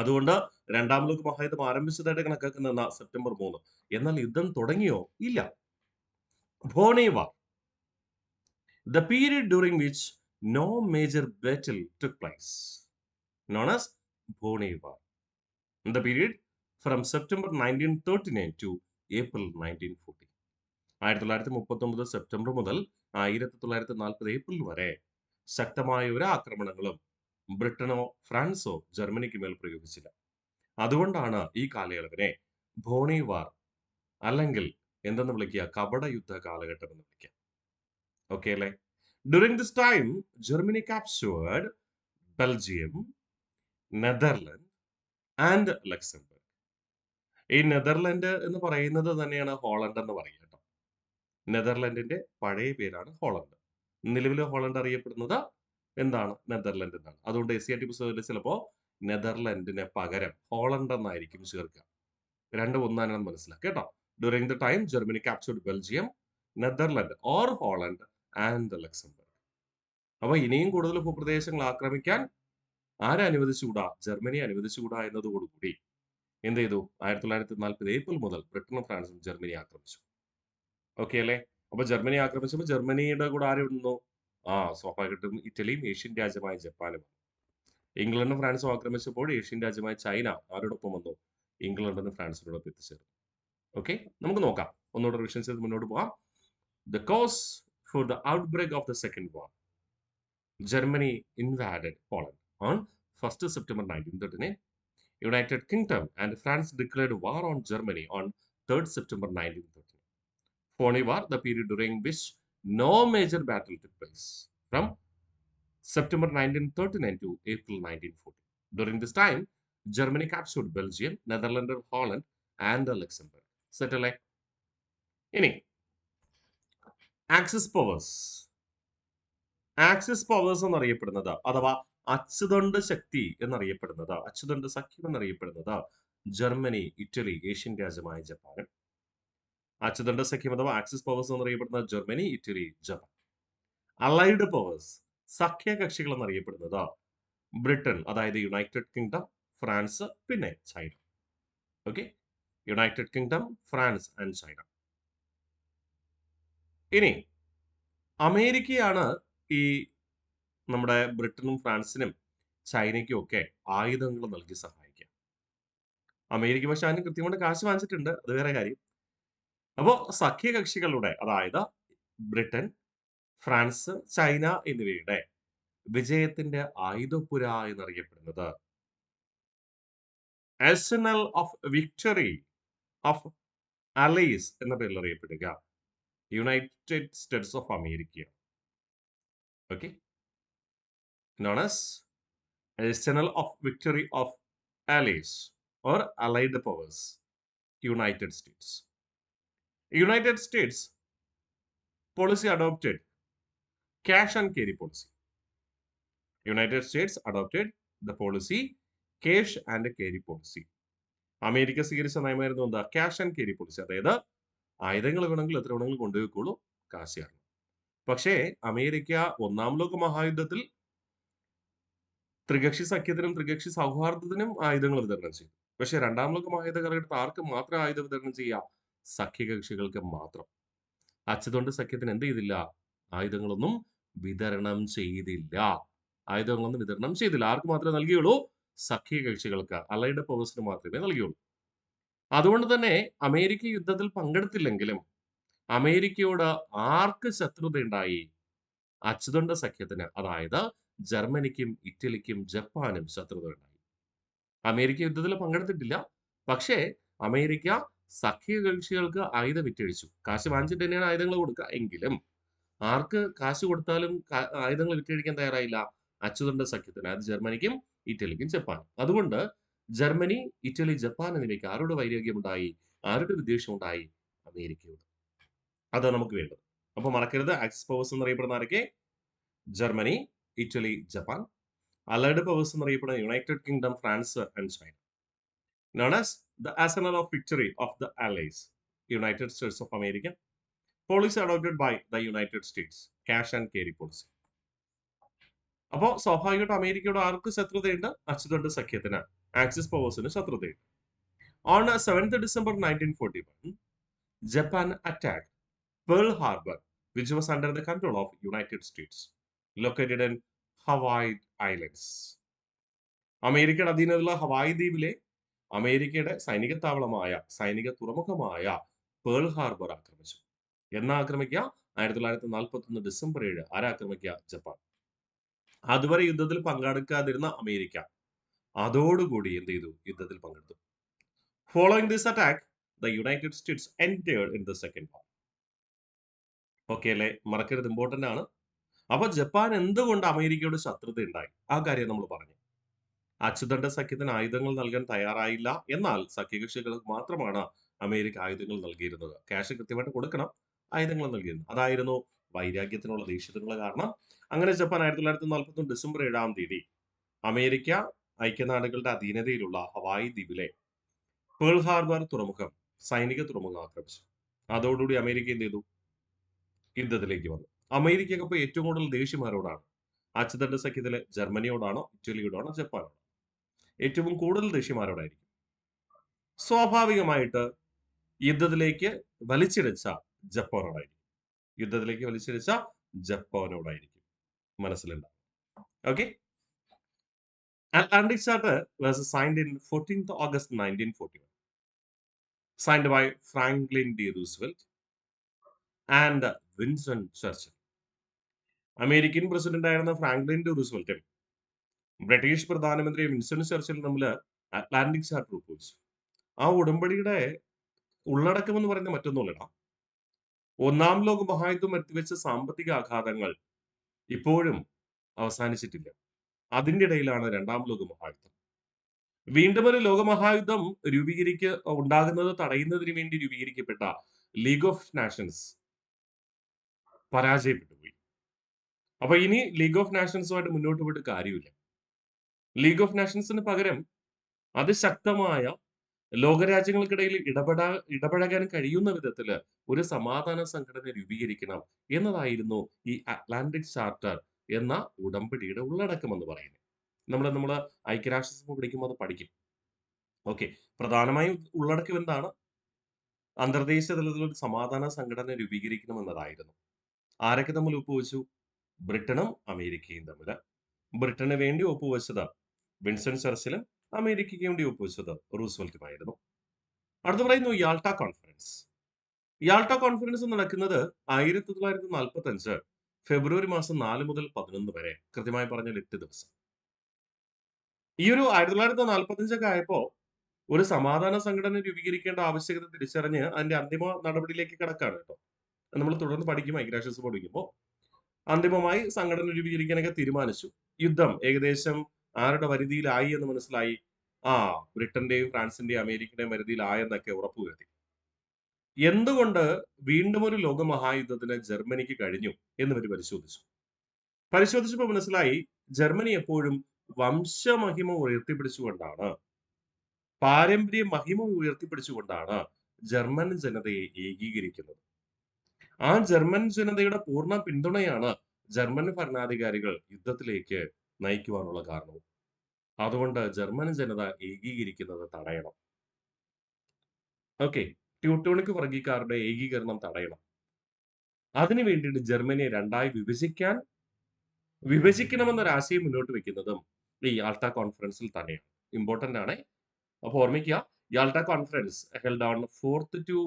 അതുകൊണ്ട് രണ്ടാം ലോക മഹായുദ്ധം ആരംഭിച്ചതായിട്ട് കണക്കാക്കുന്ന സെപ്റ്റംബർ 3. എന്നാൽ യുദ്ധം തുടങ്ങിയോ? ഇല്ല. ഫോണി വാർ, the period during which no major battle took place, known as Phoney War. The period from September 1939 to April 1940. 1939 September മുതൽ 1940 ഏപ്രിൽ വരെ ശക്തമായ ഒരു ആക്രമണങ്ങളും ബ്രിട്ടനോ ഫ്രാൻസോ ജർമ്മനിക്ക് മേൽ പ്രയോഗിച്ചില്ല. അതുകൊണ്ടാണ് ഈ കാലയളവിനെ ഫോണി വാർ അല്ലെങ്കിൽ എന്തെന്ന് വിളിക്കുക? കപട യുദ്ധ കാലഘട്ടം എന്ന് വിളിക്കുക. ഓക്കെ അല്ലേ? During this time, Germany captured Belgium, Netherlands and Luxembourg. ഈ നെതർലൻഡ് എന്ന് പറയുന്നത് തന്നെയാണ് ഹോളണ്ട് എന്ന് പറയുക കേട്ടോ. നെതർലൻഡിന്റെ പഴയ പേരാണ് ഹോളണ്ട്. നിലവിൽ ഹോളണ്ട് അറിയപ്പെടുന്നത് എന്താണ്? നെതർലൻഡ് എന്നാണ്. അതുകൊണ്ട് SCERT പുസ്തകത്തിൽ ചിലപ്പോൾ നെതർലൻഡിന് പകരം ഹോളണ്ട് എന്നായിരിക്കും ചേർക്കുക. രണ്ടും ഒന്നാണെന്ന് മനസ്സിലാക്കുക കേട്ടോ. During the time, Germany captured Belgium, Netherlands or Holland and Luxembourg. അപ്പൊ ഇനിയും കൂടുതൽ ഭൂപ്രദേശങ്ങൾ ആക്രമിക്കാൻ ആരെ അനുവദിച്ചുകൂടാ? ജർമ്മനി അനുവദിച്ചുകൂടാ എന്നതോടുകൂടി എന്ത് ചെയ്തു? 1940 ഏപ്രിൽ മുതൽ ബ്രിട്ടനും ഫ്രാൻസും ജർമ്മനി ആക്രമിച്ചു. ഓക്കെ അല്ലേ? അപ്പൊ ജർമ്മനി ആക്രമിച്ചപ്പോൾ ജർമ്മനിയുടെ കൂടെ ആര് വന്നു? സ്വാഭാവികമായിട്ടും ഇറ്റലിയും ഏഷ്യൻ രാജ്യമായ ജപ്പാനും. ഇംഗ്ലണ്ടും ഫ്രാൻസും ആക്രമിച്ചപ്പോൾ ഏഷ്യൻ രാജ്യമായ ചൈന ആരോടൊപ്പം വന്നു? ഇംഗ്ലണ്ടിനും ഫ്രാൻസിനോടൊപ്പം എത്തിച്ചേർന്നു. ഓക്കെ, നമുക്ക് നോക്കാം. ഒന്നുകൂടെ റിവിഷൻ ചെയ്ത് മുന്നോട്ട് പോകാം. The cause for the outbreak of the second war, Germany invaded Poland on 1 September 1939. United Kingdom and France declared war on Germany on 3 September 1939. Phoney War, the period during which no major battle took place, from September 1939 to April 1940. During this time, Germany captured Belgium, Netherlands, Holland, and Luxembourg. Settle. Ini Axis powers. Axis powers എന്നറിയപ്പെടുന്നത് അഥവാ അച്ചുതണ്ട് ശക്തി എന്നറിയപ്പെടുന്നത്, അച്ചുതണ്ട് സഖ്യം എന്നറിയപ്പെടുന്നത് Germany, Italy, Asian രാജ്യമായ Japan. അച്ചുതണ്ട് സഖ്യം അഥവാ ആക്സിസ് പവേഴ്സ് എന്നറിയപ്പെടുന്നത് Germany, Italy, Japan. Allied powers, സഖ്യകക്ഷികൾ എന്നറിയപ്പെടുന്നത് ബ്രിട്ടൻ, അതായത് യുണൈറ്റഡ് കിങ്ഡം, ഫ്രാൻസ്, പിന്നെ China. Okay, United Kingdom, France and China. ഇനി അമേരിക്കയാണ് ഈ നമ്മുടെ ബ്രിട്ടനും ഫ്രാൻസിനും ചൈനയ്ക്കും ഒക്കെ ആയുധങ്ങൾ നൽകി സഹായിക്കുക. അമേരിക്ക പക്ഷെ അതിന് കൃത്യമായിട്ട് കാശ് വാങ്ങിച്ചിട്ടുണ്ട്, അത് വേറെ കാര്യം. അപ്പോ സഖ്യകക്ഷികളുടെ, അതായത് ബ്രിട്ടൻ, ഫ്രാൻസ്, ചൈന എന്നിവയുടെ വിജയത്തിന്റെ ആയുധപ്പുര എന്നറിയപ്പെടുന്നത് arsenal of victory of allies എന്ന പേരിൽ അറിയപ്പെടുക United States of America. Okay, known as Arsenal of Victory of Allies or Allied Powers, United States. United States policy adopted cash and carry policy. United States adopted the policy cash and carry policy. America സ്വീകരിച്ച നയമായിരുന്നു എന്താ? Cash and carry policy. അതായത് ആയുധങ്ങൾ വേണമെങ്കിൽ എത്ര വേണമെങ്കിലും കൊണ്ടുപോയിക്കോളൂ, കാശ് തരണം. പക്ഷേ അമേരിക്ക ഒന്നാം ലോക മഹായുദ്ധത്തിൽ ത്രികക്ഷി സഖ്യത്തിനും ത്രികക്ഷി സൗഹാർദ്ദത്തിനും ആയുധങ്ങൾ വിതരണം ചെയ്തു. പക്ഷേ രണ്ടാം ലോക മഹായുദ്ധ കാലഘട്ടത്തിൽ ആർക്ക് മാത്രം ആയുധം വിതരണം ചെയ്യാം? സഖ്യകക്ഷികൾക്ക് മാത്രം. അച്ചുതണ്ട് സഖ്യത്തിന് എന്ത് ചെയ്തില്ല? ആയുധങ്ങളൊന്നും വിതരണം ചെയ്തില്ല. ആയുധങ്ങളൊന്നും വിതരണം ചെയ്തില്ല. ആർക്ക് മാത്രമേ നൽകിയുള്ളൂ? സഖ്യകക്ഷികൾക്ക്, അലൈഡ് പവേഴ്സിന് മാത്രമേ നൽകിയുള്ളൂ. അതുകൊണ്ട് തന്നെ അമേരിക്ക യുദ്ധത്തിൽ പങ്കെടുത്തില്ലെങ്കിലും അമേരിക്കയോട് ആർക്ക് ശത്രുതയുണ്ടായി? അച്ചുതണ്ട സഖ്യത്തിന്, അതായത് ജർമ്മനിക്കും ഇറ്റലിക്കും ജപ്പാനും ശത്രുത ഉണ്ടായി. അമേരിക്ക യുദ്ധത്തിൽ പങ്കെടുത്തിട്ടില്ല, പക്ഷേ അമേരിക്ക സഖ്യകക്ഷികൾക്ക് ആയുധം വിറ്റഴിച്ചു. കാശ് വാങ്ങിച്ചിട്ട് തന്നെയാണ് ആയുധങ്ങൾ കൊടുക്കുക. എങ്കിലും ആർക്ക് കാശ് കൊടുത്താലും ആയുധങ്ങൾ വിറ്റഴിക്കാൻ തയ്യാറായില്ല? അച്ചുതണ്ട സഖ്യത്തിന്, അത് ജർമ്മനിക്കും ഇറ്റലിക്കും ജപ്പാനും. അതുകൊണ്ട് ജർമ്മനി, ഇറ്റലി, ജപ്പാൻ എന്നിവയ്ക്ക് ആരുടെ വൈരാഗ്യമുണ്ടായി? ആരുടെ വിദ്വേഷമുണ്ടായി? അമേരിക്കയോട്. അതാണ് നമുക്ക് വേണ്ടത്. അപ്പൊ മറക്കരുത്, ആക്സിസ് പവേഴ്സ് എന്നറിയപ്പെടുന്ന ആരൊക്കെ? Germany, Italy, Japan. Allied powers എന്നറിയപ്പെടുന്ന United Kingdom, France and China. Known as the arsenal of victory of the allies, United States of America. Policy adopted by the United States, cash and carry policy. അപ്പോ സ്വാഭാവികമായിട്ട് അമേരിക്കയോട് ആർക്ക് ശത്രുതയുണ്ട്? അച്ചുതണ്ട് സഖ്യത്തിന്, ആക്സിസ് പവേഴ്സിന് ശത്രുതയുണ്ട്. On 7th December 1941, Japan attacked Pearl Harbor, which was under the control of United States, located in Hawaii Islands. അമേരിക്കയുടെ അധീനതയിലുള്ള ഹവായ് ദ്വീപിലെ അമേരിക്കയുടെ സൈനിക താവളമായ, സൈനിക തുറമുഖമായ പേൾ ഹാർബർ ആക്രമിച്ചു. എന്നാ ആക്രമിക്കുക? 1941 ഡിസംബർ 7. ആരാക്രമിക്കുക? ജപ്പാൻ. അതുവരെ യുദ്ധത്തിൽ പങ്കെടുക്കാതിരുന്ന അമേരിക്ക അതോടുകൂടി എന്ത് ചെയ്തു? യുദ്ധത്തിൽ പങ്കെടുത്തു. Following this attack, the United States entered in the second war. Okay അല്ലേ? മറക്കരുത്, ഇമ്പോർട്ടന്റ് ആണ്. അപ്പൊ ജപ്പാൻ എന്തുകൊണ്ട് അമേരിക്കയോട് ശത്രുത ഉണ്ടായി? ആ കാര്യം നമ്മൾ പറഞ്ഞു. അച്ചുതണ്ട സഖ്യത്തിന് ആയുധങ്ങൾ നൽകാൻ തയ്യാറായില്ല. എന്നാൽ സഖ്യകക്ഷികൾക്ക് മാത്രമാണ് അമേരിക്ക ആയുധങ്ങൾ നൽകിയിരുന്നത്. ക്യാഷ് കൃത്യമായിട്ട് കൊടുക്കണം, ആയുധങ്ങൾ നൽകിയിരുന്നു. അതായിരുന്നു വൈരാഗ്യത്തിനുള്ള, ദേഷ്യത്തിനുള്ള കാരണം. അങ്ങനെ ജപ്പാൻ 1941 ഡിസംബർ 7 അമേരിക്ക ഐക്യനാടുകളുടെ അധീനതയിലുള്ള ഹവായി ദ്വീപിലെ പേൾ ഹാർബർ തുറമുഖം, സൈനിക തുറമുഖം ആക്രമിച്ചു. അതോടുകൂടി അമേരിക്ക എന്ത് ചെയ്തു? യുദ്ധത്തിലേക്ക് വന്നു. അമേരിക്കക്ക് ഇപ്പോൾ ഏറ്റവും കൂടുതൽ ദേഷ്യം ആരോടാണ്? അച്ചുതണ്ട് സഖ്യത്തിലെ ജർമ്മനിയോടാണോ, ഇറ്റലിയോടാണോ, ജപ്പാനോടാണോ? ഏറ്റവും കൂടുതൽ ദേഷ്യം ആരോടായിരിക്കും? സ്വാഭാവികമായിട്ട് യുദ്ധത്തിലേക്ക് വലിച്ചിഴച്ച ജപ്പാനോടായിരിക്കും. യുദ്ധത്തിലേക്ക് വലിച്ചിഴച്ച ജപ്പാനോടായിരിക്കും. മനസ്സിലുണ്ടാവും. Okay. Atlantic Charter was signed in 14th August 1941. Signed by Franklin D. Roosevelt and Winston Churchill. American president ആയിരുന്ന ഫ്രാങ്ക്ലിൻ ഡി റൂസ്വെൽറ്റും ബ്രിട്ടീഷ് പ്രധാനമന്ത്രി വിൻസ്റ്റൺ ചർച്ചിൽ തമ്മിൽ അറ്റ്ലാന്റിക് ചാർട്ടർ ഒപ്പുവെച്ചു. ആ ഉടമ്പടിയുടെ ഉള്ളടക്കം എന്ന് പറയുന്നത് മറ്റൊന്നുമല്ല. ഒന്നാം ലോക മഹായുദ്ധം വരുത്തിവെച്ച സാമ്പത്തിക ആഘാതങ്ങൾ ഇപ്പോഴും അവസാനിച്ചിട്ടില്ല. അതിന്റെ ഇടയിലാണ് രണ്ടാം ലോക മഹായുദ്ധം. വീണ്ടും ഒരു ലോകമഹായുദ്ധം ഉണ്ടാകുന്നത് തടയുന്നതിന് വേണ്ടി രൂപീകരിക്കപ്പെട്ട ലീഗ് ഓഫ് നാഷൻസ് പരാജയപ്പെട്ടു പോയി. അപ്പൊ ഇനി ലീഗ് ഓഫ് നാഷൻസുമായിട്ട് മുന്നോട്ട് പോയിട്ട് കാര്യമില്ല. ലീഗ് ഓഫ് നാഷൻസിന് പകരം അതിശക്തമായ ലോകരാജ്യങ്ങൾക്കിടയിൽ ഇടപഴകാൻ കഴിയുന്ന വിധത്തില് ഒരു സമാധാന സംഘടന രൂപീകരിക്കണം എന്നതായിരുന്നു ഈ അറ്റ്ലാന്റിക് ചാർട്ടർ എന്ന ഉടമ്പടിയുടെ ഉള്ളടക്കം എന്ന് പറയുന്നത്. നമ്മൾ ഐക്യരാഷ്ട്രസഭ പഠിക്കുമ്പോൾ അത് പഠിക്കും. ഓക്കെ. പ്രധാനമായും ഉള്ളടക്കം എന്താണ്? അന്തർദേശീയ തലത്തിൽ ഒരു സമാധാന സംഘടന രൂപീകരിക്കണമെന്നതായിരുന്നു. ആരൊക്കെ തമ്മിൽ ഒപ്പുവെച്ചു? ബ്രിട്ടനും അമേരിക്കയും തമ്മില്. ബ്രിട്ടന് വേണ്ടി ഒപ്പുവെച്ചത് വിൻസ്റ്റൺ ചർച്ചിലും അമേരിക്കയ്ക്ക് വേണ്ടി ഒപ്പുവെച്ചത് റൂസ്വെൽറ്റുമായിരുന്നു. അടുത്ത് പറയുന്നു യാൾട്ട കോൺഫറൻസ്. യാൾട്ട കോൺഫറൻസ് നടക്കുന്നത് 1945 ഫെബ്രുവരി മാസം 4 മുതൽ 11 വരെ. കൃത്യമായി പറഞ്ഞാൽ 8 ദിവസം. ഈ ഒരു 1945 ആയപ്പോ ഒരു സമാധാന സംഘടന രൂപീകരിക്കേണ്ട ആവശ്യകത തിരിച്ചറിഞ്ഞ് അതിന്റെ അന്തിമ നടപടിയിലേക്ക് കടക്കാണ് കേട്ടോ. നമ്മൾ തുടർന്ന് പഠിക്കും ഐക്യരാഷ്ട്രസഭ പഠിക്കുമ്പോൾ. അന്തിമമായി സംഘടന രൂപീകരിക്കാനൊക്കെ തീരുമാനിച്ചു. യുദ്ധം ഏകദേശം ആരുടെ വരുതിയിലായി എന്ന് മനസ്സിലായി? ആ, ബ്രിട്ടന്റെയും ഫ്രാൻസിന്റെയും അമേരിക്കയുടെയും വരുതിയിലായെന്നൊക്കെ ഉറപ്പുവരുത്തി. എന്തുകൊണ്ട് വീണ്ടും ഒരു ലോകമഹായുദ്ധത്തിന് ജർമ്മനിക്ക് കഴിഞ്ഞു എന്നിവർ പരിശോധിച്ചു. പരിശോധിച്ചപ്പോൾ മനസ്സിലായി ജർമ്മനി എപ്പോഴും വംശമഹിമ ഉയർത്തിപ്പിടിച്ചുകൊണ്ടാണ്, പാരമ്പര്യ മഹിമ ഉയർത്തിപ്പിടിച്ചുകൊണ്ടാണ് ജർമ്മൻ ജനതയെ ഏകീകരിക്കുന്നത്. ആ ജർമ്മൻ ജനതയുടെ പൂർണ്ണ പിന്തുണയാണ് ജർമ്മൻ ഭരണാധികാരികൾ യുദ്ധത്തിലേക്ക് നയിക്കുവാനുള്ള കാരണവും. അതുകൊണ്ട് ജർമ്മൻ ജനത ഏകീകരിക്കുന്നത് തടയണം. ഓക്കെ. ട്യൂട്ടോണിക് വർഗീയക്കാരുടെ ഏകീകരണം തടയണം. അതിനു വേണ്ടിയിട്ട് ജർമ്മനിയെ രണ്ടായി വിഭജിക്കണമെന്നൊരാശയം മുന്നോട്ട് വെക്കുന്നതും ഈ യാൾട്ട കോൺഫറൻസിൽ തന്നെയാണ്. ഇമ്പോർട്ടന്റ് ആണ്. അപ്പോൾ ഓർമ്മിക്കുക, Yalta conference held on 4th to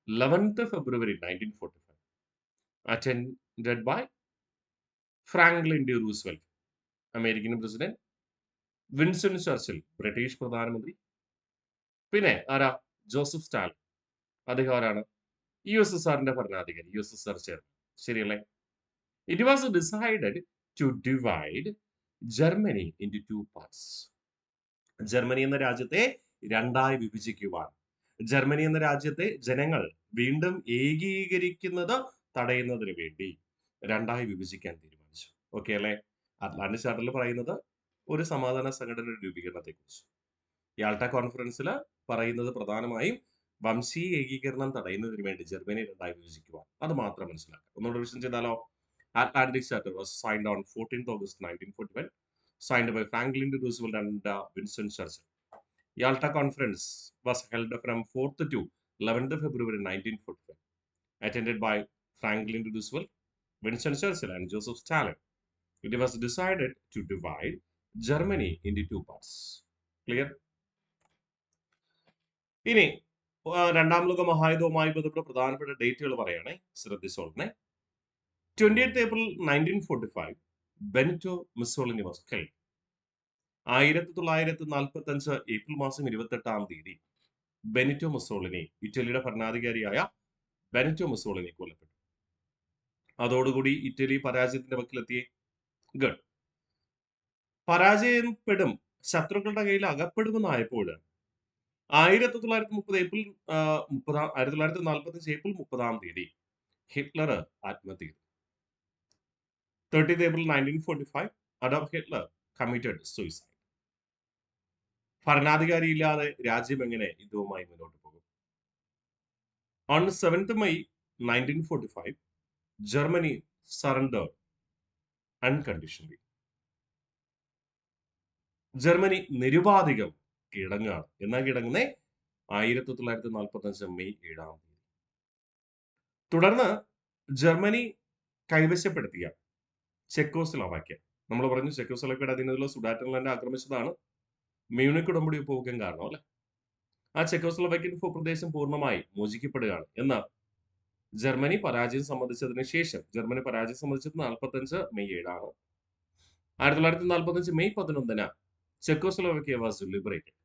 11th February 1945, attended by Franklin D Roosevelt, American president, Winston Churchill, British പ്രധാനമന്ത്രി, പിന്നെ ആരാ? Joseph Stalin. അദ്ദേഹം ആരാണ്? USSRന്റെ ഭരണാധികാരി, USSR ചെയർമാൻ. ശരിയല്ലേ? It was decided to divide Germany into two parts. Germany എന്ന രാജ്യത്തെ രണ്ടായി വിഭജിക്കുവാൻ, ജർമ്മനി എന്ന രാജ്യത്തെ ജനങ്ങൾ വീണ്ടും ഏകീകരിക്കുന്നത് തടയുന്നതിന് വേണ്ടി രണ്ടായി വിഭജിക്കാൻ തീരുമാനിച്ചു. ഓക്കെ അല്ലേ? അറ്റ്ലാന്റിക് ചാർട്ടറിൽ പറയുന്നത് ഒരു സമാധാന സംഘടനയുടെ രൂപീകരണത്തെ കുറിച്ച്. യാൾട്ട കോൺഫറൻസിൽ പറയുന്നത് പ്രധാനമായും വംശീയ ഏകീകരണം തടയുന്നതിന് വേണ്ടി ജർമ്മനി രണ്ടായി വിഭജിക്കുവാൻ. അത് മാത്രം മനസ്സിലാക്കുക. ഒന്നുകൂടെ റിവിഷൻ ചെയ്താലോ? Atlantic Charter was signed on 14th August 1941, signed by Franklin D. Roosevelt and Winston Churchill. Yalta Conference was held from 4th to 11th February 1945, attended by Franklin D. Roosevelt, Winston Churchill, and Joseph Stalin. It was decided to divide Germany into two parts. Clear? ഇനി രണ്ടാം ലോക മഹായുദ്ധവുമായി ബന്ധപ്പെട്ട പ്രധാനപ്പെട്ട ഡേറ്റുകൾ പറയുകയാണെ, ശ്രദ്ധിച്ചോളണേ. 28th April 1945, Benito Mussolini was killed. 1945 April മാസം 28-ാം തീയതി Benito Mussolini, ഇറ്റലിയുടെ ഭരണാധികാരിയായ Benito Mussolini കൊല്ലപ്പെട്ടു. അതോടുകൂടി ഇറ്റലി പരാജയത്തിന്റെ വക്കിലെത്തിയേ. ഗഡ്. പരാജയപ്പെടും, ശത്രുക്കളുടെ കയ്യിൽ അകപ്പെടുമെന്നായപ്പോൾ 1930 ഏപ്രിൽ 1945 ഏപ്രിൽ 30-ാം തീയതി ഹിറ്റ്ലർ ആത്മഹത്യ ചെയ്തു. 30th April 1945, Adolf Hitler committed suicide. ഭരണാധികാരിയില്ലാതെ രാജ്യം എങ്ങനെ യുദ്ധവുമായി മുന്നോട്ട് പോകും? On 7th May 1945, Germany surrendered unconditionally. Germany നിരുപാധികം കീഴടങ്ങുകയാണ്. എന്നാ കീഴടങ്ങുന്നേ? 1945 മെയ് 7-ാം തീയതി. തുടർന്ന് ജർമ്മനി കൈവശപ്പെടുത്തിയ ചെക്കോസ്ലോവാക്യ, നമ്മൾ പറഞ്ഞു ചെക്കോസ്ലോവാക്യയുടെ അധീനതയിലുള്ള സുഡാറ്റൻലാൻഡ് ആക്രമിച്ചതാണ് മ്യൂണിക് ഉടമ്പടി ഒപ്പുവെക്കാൻ കാരണം അല്ലെ. ആ ചെക്കോസ്ലോവാക്യൻ ഭൂപ്രദേശം പൂർണ്ണമായി മോചിക്കപ്പെടുകയാണ്. എന്നാൽ ജർമ്മനി പരാജയം സംബന്ധിച്ചതിന് ശേഷം, ജർമ്മനി പരാജയം സംബന്ധിച്ചത് 45 മെയ് 7-ആണ്. 1945 മെയ് 11-ന് Czechoslovakia was liberated.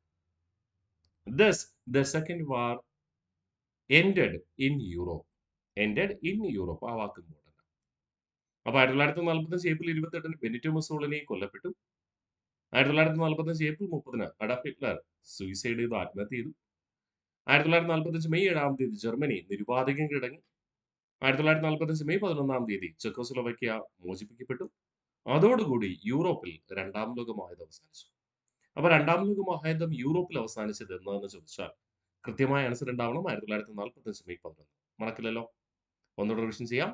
Thus, the second war ended in Europe. Ended in Europe. ആ വാക്ക് important. അപ്പൊ 1945 ഏപ്രിൽ 28-ന് ബെനിറ്റോ മുസോളിനി കൊല്ലപ്പെട്ടു. 1945 ഏപ്രിൽ 30-ന് അഡോൾഫ് ഹിറ്റ്ലർ സൂയിസൈഡ് ചെയ്തു, ആത്മഹത്യ ചെയ്തു. 1945 മെയ് 7-ാം തീയതി ജർമ്മനി നിരുപാധികം കീഴടങ്ങി. 1945 മെയ് 11-ാം തീയതി ചെക്കോസ്ലോവാക്യ മോചിപ്പിക്കപ്പെട്ടു. അതോടുകൂടി യൂറോപ്പിൽ രണ്ടാം ലോക മഹായുദ്ധം അവസാനിച്ചു. അപ്പൊ രണ്ടാം ലോക മഹായുദ്ധം യൂറോപ്പിൽ അവസാനിച്ചത് എന്നാന്ന് ചോദിച്ചാൽ കൃത്യമായ ആൻസർ ഉണ്ടാവണം 1945 മെയ് 11. മറക്കില്ലല്ലോ. ഒന്നുകൂടെ റിവിഷൻ ചെയ്യാം.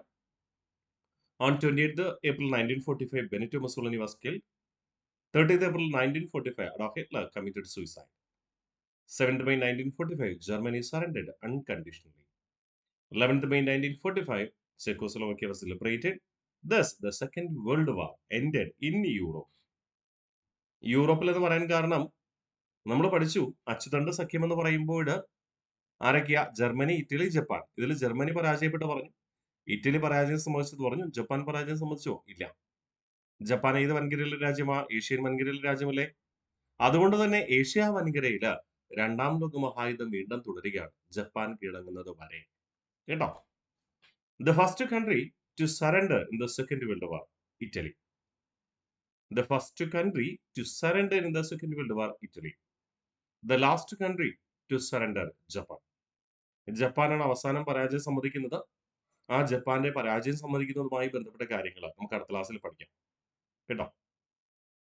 On 28th April 1945, Benito Mussolini was killed. 30th April 1945, Adolf Hitler committed suicide. 7th May 1945, Germany surrendered unconditionally. 11th May 1945, Czechoslovakia was liberated. Thus, the Second World War ended in Europe. യൂറോപ്പിൽ എന്ന് പറയാൻ കാരണം നമ്മൾ പഠിച്ചു അച്ചുതണ്ട് സഖ്യം എന്ന് പറയുമ്പോൾ ആരൊക്കെയാ? Germany, Italy, Japan. ഇതിൽ ജർമ്മനി പരാജയപ്പെട്ട് പറഞ്ഞു, ഇറ്റലി പരാജയം സംബന്ധിച്ചത് പറഞ്ഞു, ജപ്പാൻ പരാജയം സംബന്ധിച്ചോ? ഇല്ല. ജപ്പാൻ ഏത് വൻകരയിലെ രാജ്യമാ? ഏഷ്യൻ വൻകരയിലെ രാജ്യമല്ലേ? അതുകൊണ്ട് തന്നെ ഏഷ്യ വൻകരയില് രണ്ടാം ലോക മഹായുദ്ധം വീണ്ടും തുടരുകയാണ്, ജപ്പാൻ കീഴടങ്ങുന്നത് വരെ. കേട്ടോ? The first country to surrender in the Second World War, Italy. The first country to surrender in the Second World War, Italy. The last country to surrender, Japan. ജപ്പാനാണ് അവസാനം പരാജയം സമ്മതിക്കുന്നത്. ആ ജപ്പാന്റെ പരാജയം സമ്മതിക്കുന്നതുമായി ബന്ധപ്പെട്ട കാര്യങ്ങൾ നമുക്ക് അടുത്ത ക്ലാസ്സിൽ പഠിക്കാം. കേട്ടോ?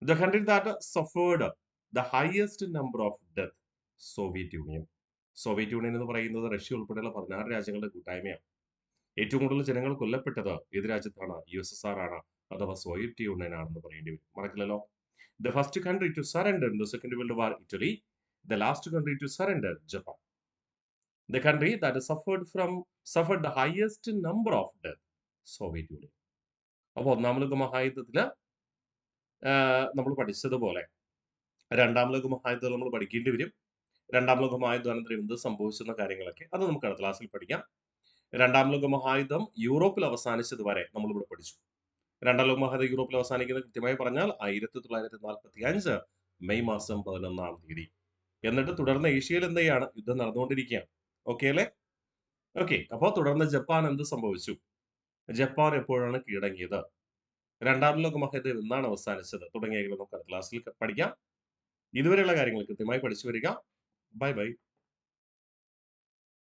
The country that suffered the highest number of death, Soviet union. Soviet union എന്ന് പറയുന്നത് റഷ്യ ഉൾപ്പെടെയുള്ള 16 രാജ്യങ്ങളുടെ കൂട്ടായ്മയാണ്. ഏറ്റവും കൂടുതൽ ജനങ്ങൾ കൊല്ലപ്പെട്ടത് ഏത് രാജ്യത്താണ്? USSR ആണ്, അഥവാ സോവിയറ്റ് യൂണിയൻ ആണെന്ന് പറയേണ്ടി വരും. മറക്കില്ലല്ലോ. The first country to surrender in the Second World War, Italy. The last country to surrender, Japan. The country that suffered the highest number of death, Soviet union. അപ്പോൾ ഒന്നാം ലോക മഹായുദ്ധത്തില് നമ്മൾ പഠിച്ചതുപോലെ രണ്ടാം ലോക മഹായുദ്ധം നമ്മൾ പഠിക്കേണ്ടി വരും. രണ്ടാം ലോക മഹായുദ്ധാനന്തരം എന്ത് സംഭവിച്ചെന്ന കാര്യങ്ങളൊക്കെ അത് നമുക്ക് അടുത്ത ക്ലാസ്സിൽ പഠിക്കാം. രണ്ടാം ലോക മഹായുദ്ധം യൂറോപ്പിൽ അവസാനിച്ചത് വരെ നമ്മളിവിടെ പഠിച്ചു. രണ്ടാം ലോക മഹായുദ്ധം യൂറോപ്പിൽ അവസാനിക്കുന്നത് കൃത്യമായി പറഞ്ഞാൽ 1945 മെയ് മാസം 11-ാം തീയതി. എന്നിട്ട് തുടർന്ന് ഏഷ്യയിൽ എന്ത് ചെയ്യാണ്? യുദ്ധം നടന്നുകൊണ്ടിരിക്കുകയാണ്. ഓക്കെ അല്ലേ? ഓക്കെ. അപ്പോൾ തുടർന്ന് ജപ്പാൻ എന്ത് സംഭവിച്ചു? ജപ്പാൻ എപ്പോഴാണ് കീഴടങ്ങിയത്? രണ്ടാം ലോക മഹായുദ്ധം എന്നാണ് അവസാനിച്ചത്? തുടങ്ങിയ നമുക്ക് അടുത്ത ക്ലാസ്സിൽ പഠിക്കാം. ഇതുവരെയുള്ള കാര്യങ്ങൾ കൃത്യമായി പഠിച്ചു വരിക. Bye bye.